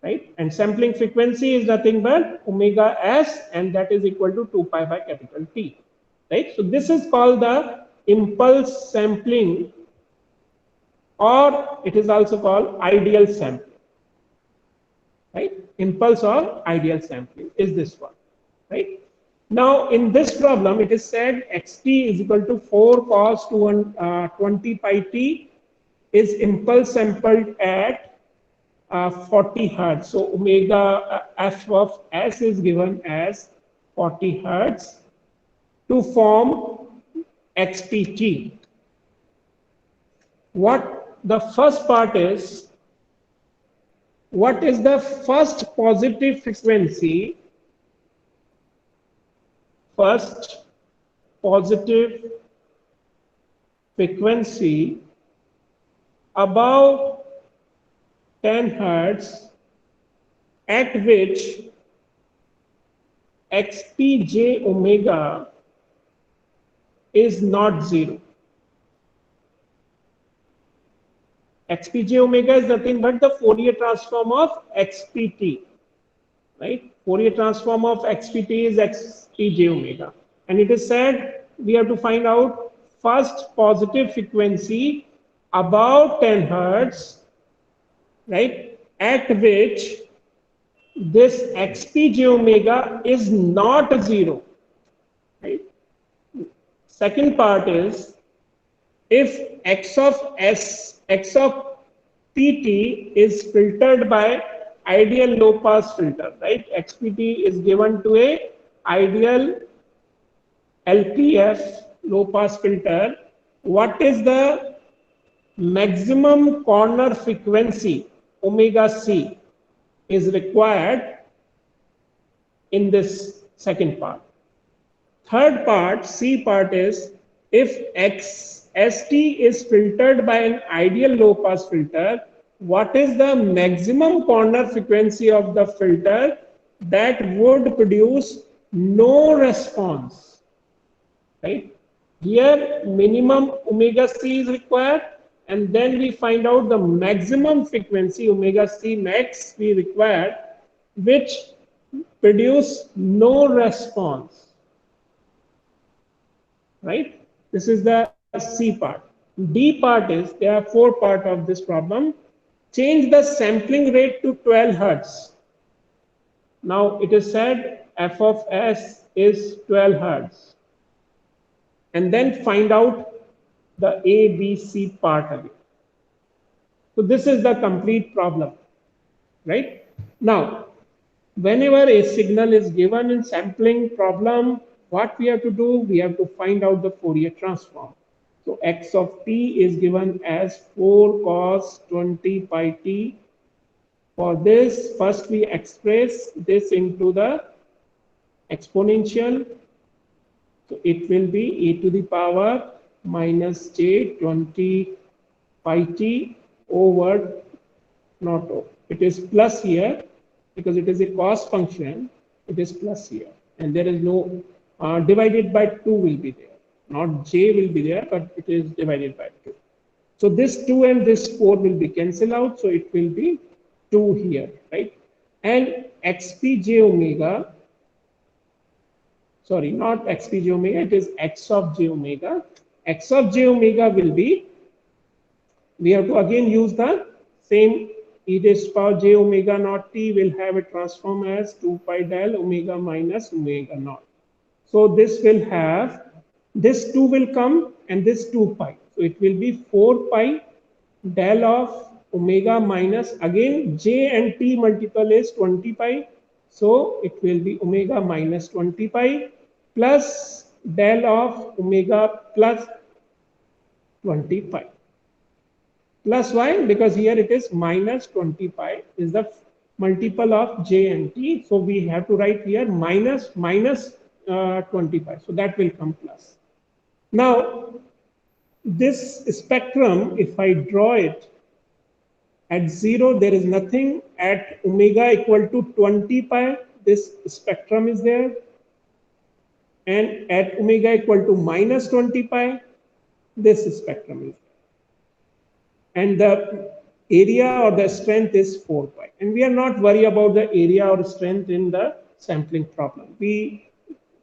A: right? And sampling frequency is nothing but omega s, and that is equal to 2 pi by capital T, right? So this is called the impulse sampling, or it is also called ideal sampling, right? Impulse or ideal sampling is this one, right? Now, in this problem, it is said xt is equal to 4 cos 20 pi t is impulse sampled at 40 hertz. So, omega f of s is given as 40 hertz to form xpt. What the first part is, what is the first positive frequency? First positive frequency above 10 hertz at which xpj omega is not zero. Xpj omega is nothing but the Fourier transform of xpt, right? Fourier transform of xpt is xpj omega, and it is said we have to find out first positive frequency above 10 hertz, right, at which this xpj omega is not zero, right? Second part is, if x of pt is filtered by ideal low pass filter, right? XPT is given to a ideal LPF, low pass filter. What is the maximum corner frequency omega c is required in this second part? Third part, C part, is if XST is filtered by an ideal low pass filter, what is the maximum corner frequency of the filter that would produce no response, right? Here minimum omega c is required, and then we find out the maximum frequency omega c max we require, which produce no response, right? This is the C part. D part is, there are four parts of this problem. Change the sampling rate to 12 hertz. Now it is said f of s is 12 hertz. And then find out the A, B, C part again. So this is the complete problem, right? Now, whenever a signal is given in sampling problem, what we have to do? We have to find out the Fourier transform. So x of t is given as 4 cos 20 pi t. For this, first we express this into the exponential. So it will be e to the power minus j 20 pi t over not o. It is plus here because it is a cos function. It is plus here, and there is no divided by 2 will be there. Not j will be there, but it is divided by 2. So this 2 and this 4 will be cancelled out. So it will be 2 here, right? And xp j omega, sorry, not xp j omega, it is x of j omega. X of j omega will be, we have to again use the same e raised to power j omega naught t will have a transform as 2 pi del omega minus omega naught. So this will have, this 2 will come and this 2 pi. So it will be 4 pi del of omega minus, again j and t multiple is 20 pi. So it will be omega minus 20 pi plus del of omega plus 20 pi. Plus why? Because here it is minus 20 pi is the multiple of j and t. So we have to write here minus 20 pi. So that will come plus. Now, this spectrum, if I draw it at 0, there is nothing. At omega equal to 20 pi, this spectrum is there. And at omega equal to minus 20 pi, this spectrum is there. And the area or the strength is 4 pi. And we are not worried about the area or strength in the sampling problem. We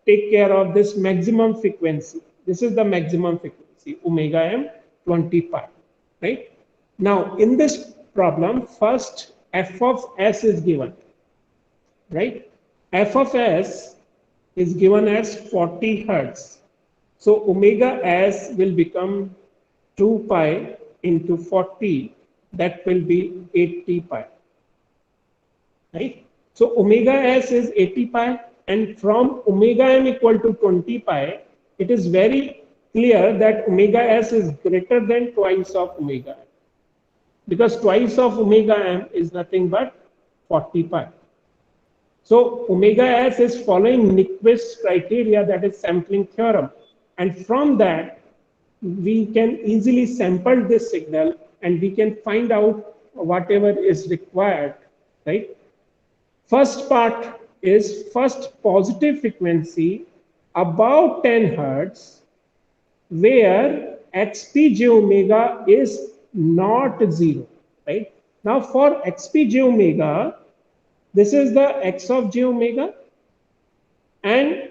A: take care of this maximum frequency. This is the maximum frequency, omega m 20 pi, right? Now, in this problem, first f of s is given, right? F of s is given as 40 hertz. So omega s will become 2 pi into 40, that will be 80 pi, right? So omega s is 80 pi, and from omega m equal to 20 pi, it is very clear that omega s is greater than twice of omega m, because twice of omega m is nothing but 40 pi. So omega s is following Nyquist's criteria, that is sampling theorem, and from that we can easily sample this signal and we can find out whatever is required, right? First part is first positive frequency about 10 hertz where xp j omega is not 0, right? Now for xp j omega, this is the x of j omega, and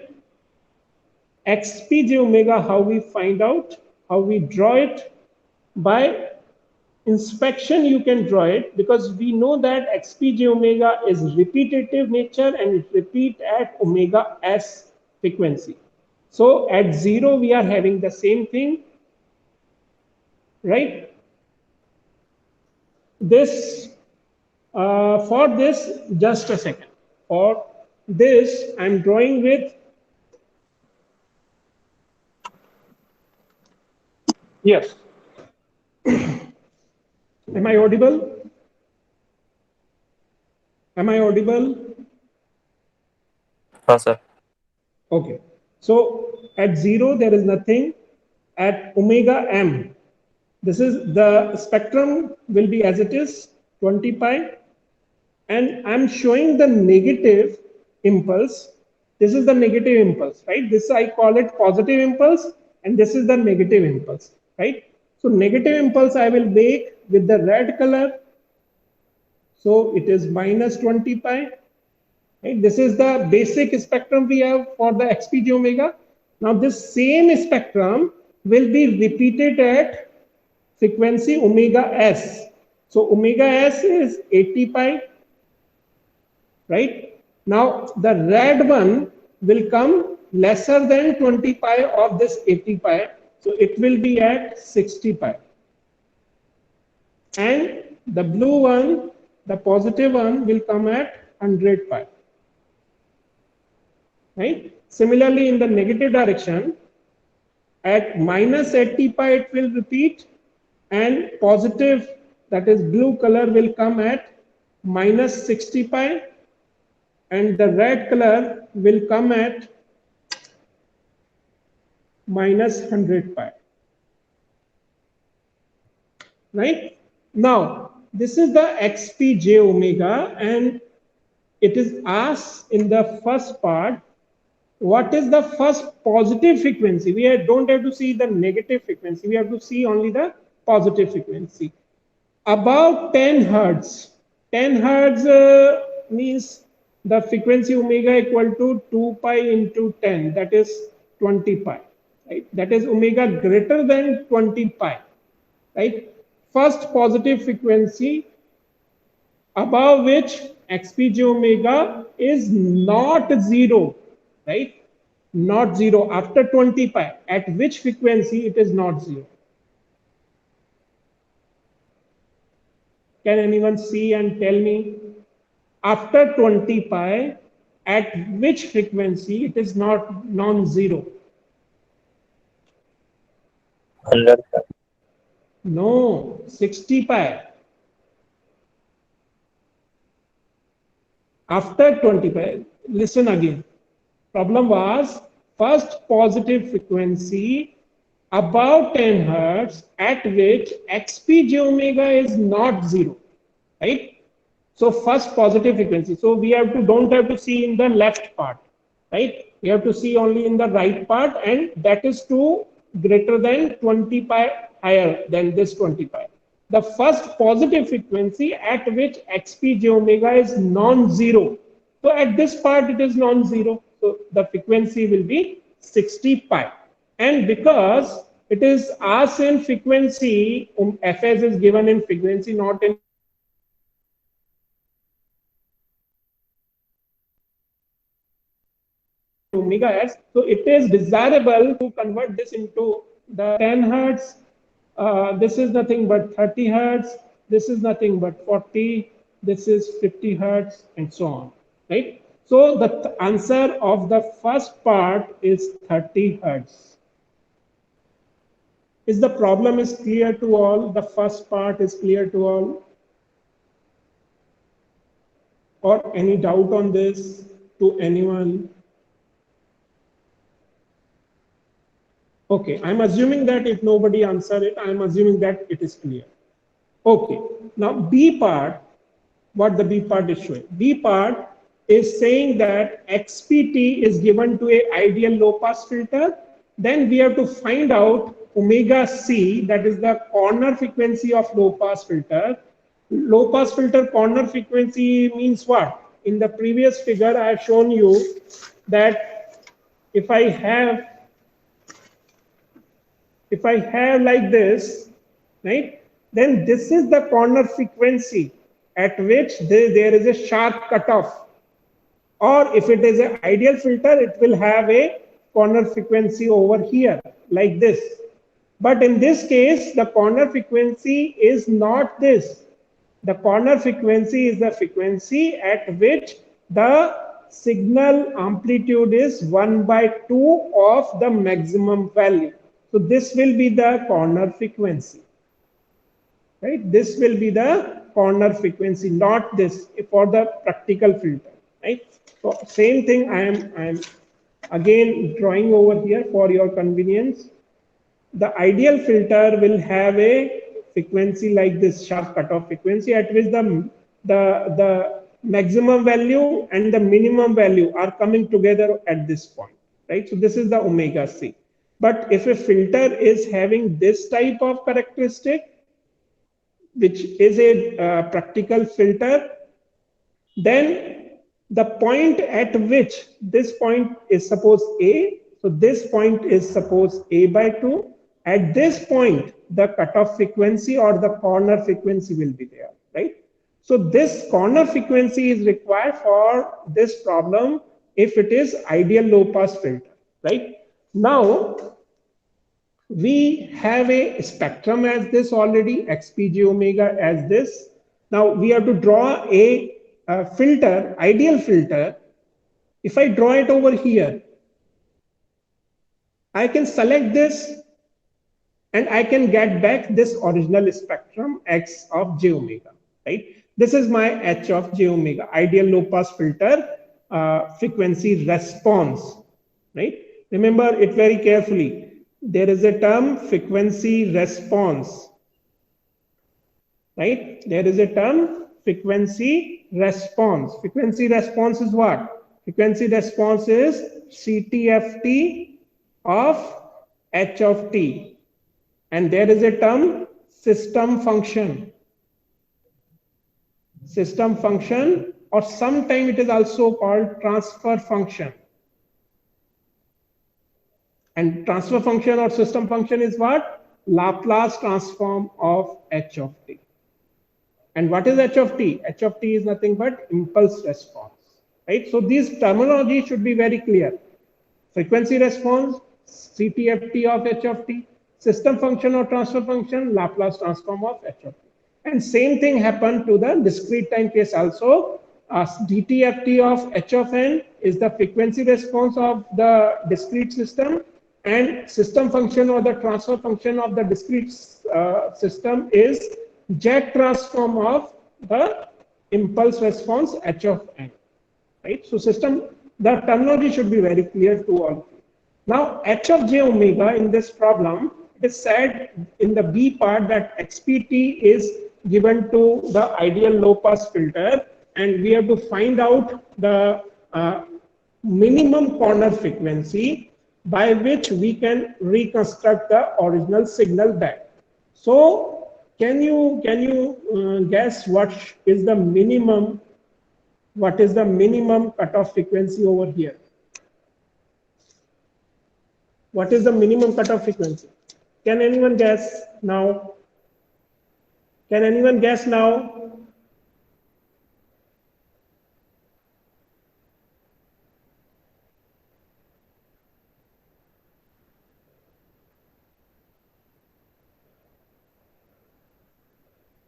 A: xp j omega, how we find out, how we draw it? By inspection you can draw it, because we know that xp j omega is repetitive nature and it repeat at omega s frequency. So at 0 we are having the same thing, right? This For this, just a second. For this, I'm drawing with, yes. Am I audible? Am I audible?
B: हाँ sir.
A: Okay. So at 0, there is nothing. At omega m, this is the spectrum will be as it is, 20 pi. And I'm showing the negative impulse. This is the negative impulse, right? This I call it positive impulse, and this is the negative impulse, right? So negative impulse I will make with the red color. So it is minus 20 pi. Right? This is the basic spectrum we have for the xpg omega. Now this same spectrum will be repeated at frequency omega s. So omega s is 80 pi, right? Now the red one will come lesser than 20 pi of this 80 pi. So it will be at 60 pi. And the blue one, the positive one, will come at 100 pi. Right? Similarly, in the negative direction, at minus 80 pi, it will repeat, and positive, that is blue color, will come at minus 60 pi, and the red color will come at minus 100 pi. Right? Now, this is the xpj omega, and it is asked in the first part, what is the first positive frequency? We don't have to see the negative frequency. We have to see only the positive frequency. About 10 hertz. 10 hertz means the frequency omega equal to 2 pi into 10. That is 20 pi. Right? That is omega greater than 20 pi. Right? First positive frequency above which xpj omega is not 0. Right? Not 0 after 20 pi. At which frequency it is not 0? Can anyone see and tell me? After 20 pi, at which frequency it is not non-zero?
B: 100.
A: No, 60 pi. After 20 pi, listen again. Problem was first positive frequency above 10 hertz at which xpj omega is not 0, right? So first positive frequency. So we don't have to see in the left part, right? We have to see only in the right part, and that is to greater than 20 pi, higher than this 20 pi. The first positive frequency at which xpj omega is non-zero. So at this part it is non-zero. So the frequency will be 60 pi. And because it is asked in frequency, Fs is given in frequency, not in omega s. So it is desirable to convert this into the 10 hertz. This is nothing but 30 hertz. This is nothing but 40. This is 50 hertz, and so on. Right? So the answer of the first part is 30 hertz. Is the problem is clear to all? The first part is clear to all? Or any doubt on this to anyone? Okay, I'm assuming that if nobody answered it, I'm assuming that it is clear. Okay, now B part, what the B part is showing. B part is saying that XPT is given to a ideal low pass filter. Then we have to find out omega C, that is the corner frequency of low pass filter. Low pass filter corner frequency means what? In the previous figure, I have shown you that if I have like this, right, then this is the corner frequency at which there is a sharp cutoff. Or if it is an ideal filter, it will have a corner frequency over here, like this. But in this case, the corner frequency is not this. The corner frequency is the frequency at which the signal amplitude is 1/2 of the maximum value. So this will be the corner frequency, right? This will be the corner frequency, not this for the practical filter, right? So same thing I am again drawing over here for your convenience. The ideal filter will have a frequency like this, sharp cutoff frequency, at which the maximum value and the minimum value are coming together at this point, right? So this is the omega c. But if a filter is having this type of characteristic, which is a practical filter, then the point at which this point is suppose A, so this point is suppose A/2. At this point, the cutoff frequency or the corner frequency will be there, right? So this corner frequency is required for this problem if it is ideal low pass filter, right? Now, we have a spectrum as this already, xpj omega as this. Now we have to draw a filter, ideal filter. If I draw it over here, I can select this and I can get back this original spectrum x of j omega, right? This is my h of j omega, ideal low pass filter frequency response, right? Remember it very carefully. There is a term frequency response, right? There is a term frequency response. Frequency response is what? Frequency response is CTFT of h of t. And there is a term system function. System function, or sometimes it is also called transfer function. And transfer function or system function is what? Laplace transform of h of t. And what is h of t? H of t is nothing but impulse response, right? So these terminology should be very clear. Frequency response, CTFT of h of t. System function or transfer function, Laplace transform of h of t. And same thing happened to the discrete time case also. DTFT of h of n is the frequency response of the discrete system, and system function or the transfer function of the discrete system is jet transform of the impulse response h of n, right? So system, the terminology should be very clear to all of you. Now h of j omega in this problem, it is said in the B part that xpt is given to the ideal low pass filter, and we have to find out the minimum corner frequency by which we can reconstruct the original signal back. So can you guess what is the minimum cutoff frequency over here? What is the minimum cutoff frequency? Can anyone guess now? Can anyone guess now?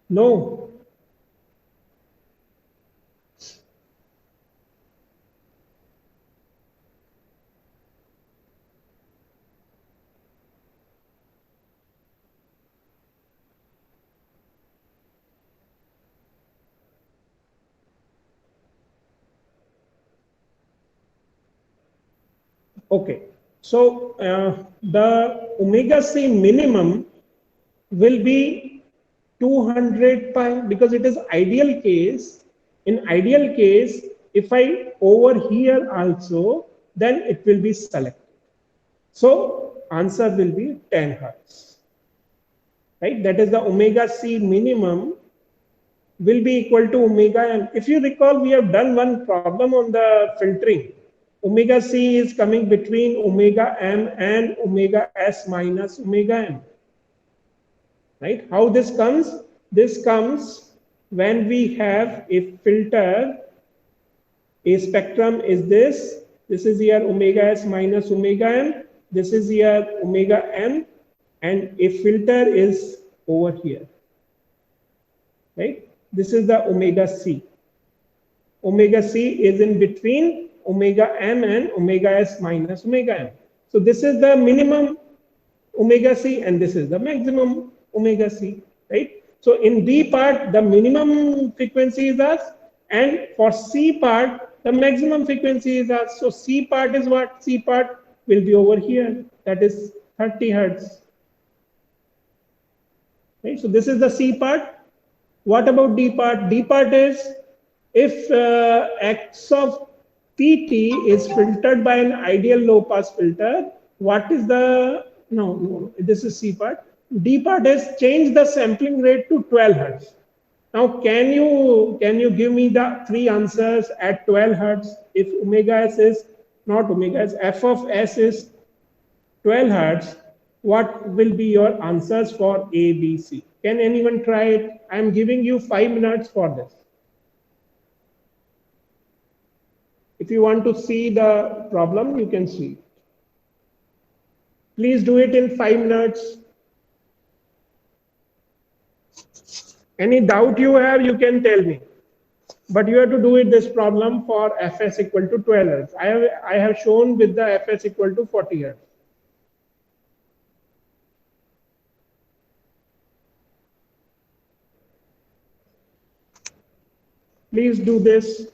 A: No. Okay, so the omega c minimum will be 200 pi, because it is ideal case. In ideal case, if I over here also, then it will be selected. So answer will be 10 hertz, right? That is the omega c minimum will be equal to omega m. If you recall, we have done one problem on the filtering. Omega c is coming between omega m and omega s minus omega m, right? How this comes? This comes when we have a filter, a spectrum is this. This is here omega s minus omega m. This is here omega m, and a filter is over here, right? This is the omega c. Omega c is in between omega m and omega s minus omega m. So this is the minimum omega c and this is the maximum omega c, right? So in D part, the minimum frequency is us, and for C part, the maximum frequency is us. So C part is what? C part will be over here. That is 30 hertz. Right? So this is the C part. What about D part? D part is if X of PT is filtered by an ideal low pass filter, what is the, no, this is C part. D part is change the sampling rate to 12 hertz. Now, can you give me the three answers at 12 hertz? If omega s is not omega s, f of s is 12 hertz, what will be your answers for A, B, C? Can anyone try it? I am giving you 5 minutes for this. If you want to see the problem, you can see. Please do it in 5 minutes. Any doubt you have, you can tell me. But you have to do it this problem for Fs equal to 12 hertz. I have shown with the Fs equal to 40 hertz. Please do this.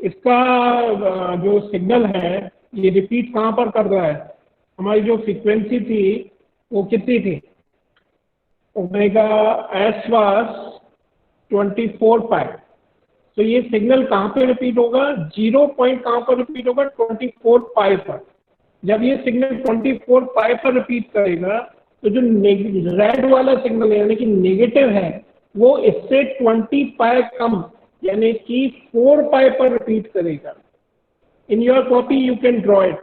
A: इसका जो signal है ये repeat कहाँ पर कर रहा है? हमारी जो फ्रीक्वेंसी थी वो कितनी थी? ओमेगा एस वाज 24 पाई. तो ये सिग्नल कहाँ पे रिपीट होगा? 0 पॉइंट कहाँ पर रिपीट होगा? 24 पाई पर. जब ये सिग्नल 24 पाई पर रिपीट करेगा तो जो रेड वाला सिग्नल यानी कि नेगेटिव है वो इससे 20 पाई कम यानी कि 4 पाई पर रिपीट करेगा. In your copy you can draw it.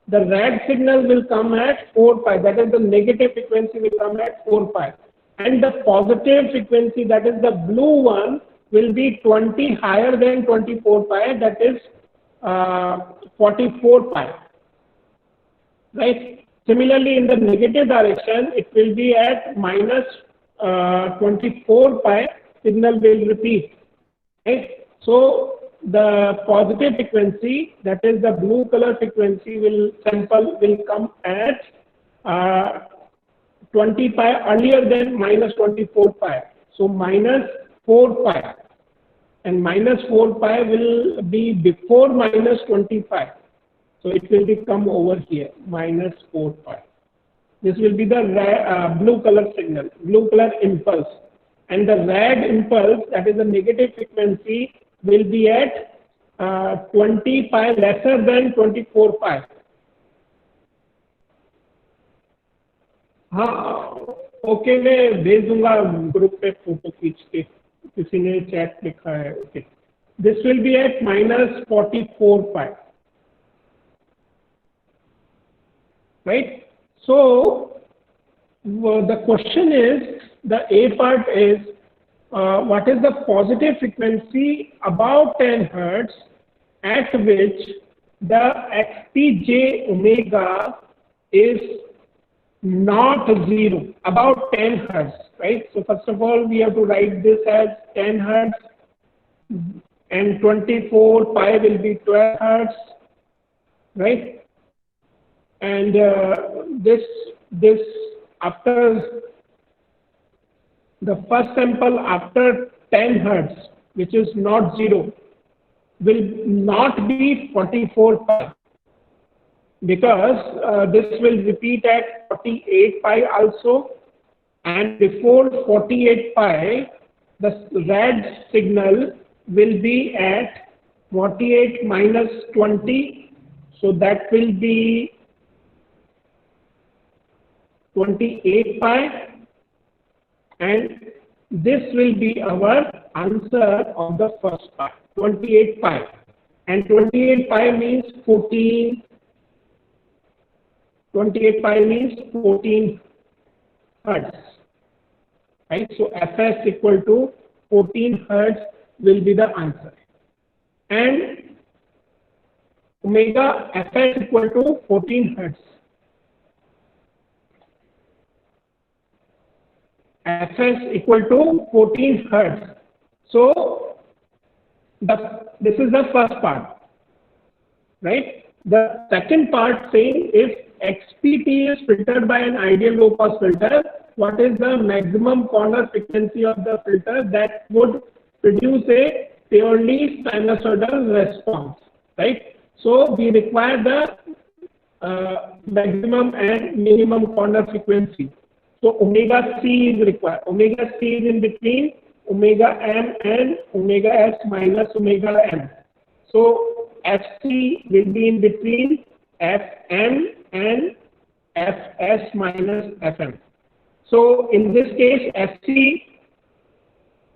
A: The red signal will come at 4 pi, that is the negative frequency will come at 4 pi, and the positive frequency, that is the blue one, will be 20 higher than 24 pi, that is 44 pi, right? Similarly, in the negative direction, it will be at minus 24 pi, signal will repeat, right? So the positive frequency, that is the blue color frequency, will come at 20 pi earlier than minus 24 pi. So minus 4 pi, and minus 4 pi will be before minus 20 pi. So it will become over here, minus 4 pi. This will be the blue color signal, blue color impulse. And the red impulse, that is the negative frequency, will be at 20 pi, lesser than 24 pi. हाँ, okay, मैं भेज दूंगा group पे photo खींच के, किसी ने chat लिखा है. Okay, this will be eight minus 44 pi. Right? So the question is, the A part is, what is the positive frequency above 10 Hertz at which the XPJ omega is not 0, about 10 Hertz, right? So first of all, we have to write this as 10 Hertz, and 24 pi will be 12 Hertz, right? And this after the first sample after 10 Hertz, which is not 0, will not be 44 pi, because this will repeat at 48 pi also, and before 48 pi, the red signal will be at 48 minus 20, so that will be 28 pi, and this will be our answer of the first part, 28 pi, and 28 pi means 14. 28 pi means 14 Hertz, right? So Fs equal to 14 Hertz will be the answer, and omega Fs equal to 14 Hertz. Fs equal to 14 Hertz. So this is the first part, right? The second part saying if XPT is filtered by an ideal low pass filter, what is the maximum corner frequency of the filter that would produce a purely sinusoidal response, right? So we require the maximum and minimum corner frequency. So omega C is required. Omega C is in between omega m and omega s minus omega m. So Fc will be in between Fm and Fs minus Fm. So in this case, Fc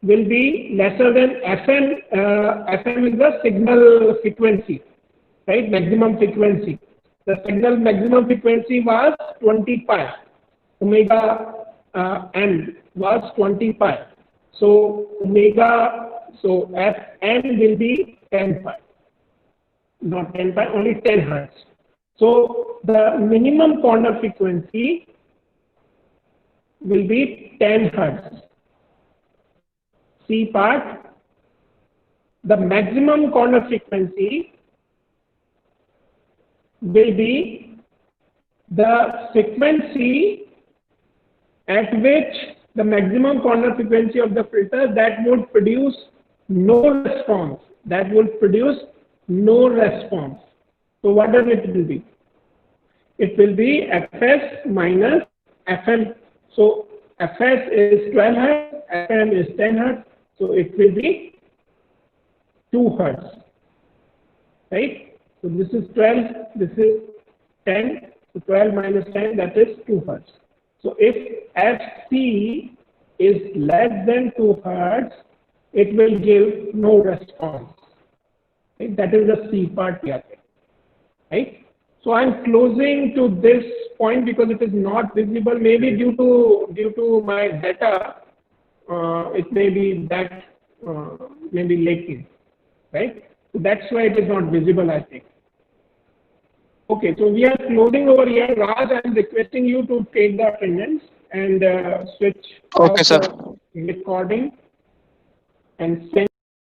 A: will be lesser than Fm. Fm is the signal frequency, right? Maximum frequency. The signal maximum frequency was 20 pi. Omega n was 20 pi. So Fn will be 10 pi. Not 10 pi, only 10 Hertz. So the minimum corner frequency will be 10 Hertz. C part, the maximum corner frequency will be the frequency at which the maximum corner frequency of the filter that would produce no response. That would produce no response. So what does it will be? It will be Fs minus Fm. So Fs is 12 Hertz, Fm is 10 Hertz. So it will be 2 Hertz, right? So this is 12, this is 10. So 12 minus 10, that is 2 Hertz. So if Fc is less than 2 Hertz, it will give no response. Right? That is the C part here, right? So I'm closing to this point because it is not visible. Maybe due to my data, it may be that maybe lacking, right? So that's why it is not visible, I think. Okay, so we are closing over here. Raj, I'm requesting you to take the attendance and switch
C: Okay,
A: off
C: sir.
A: the recording and send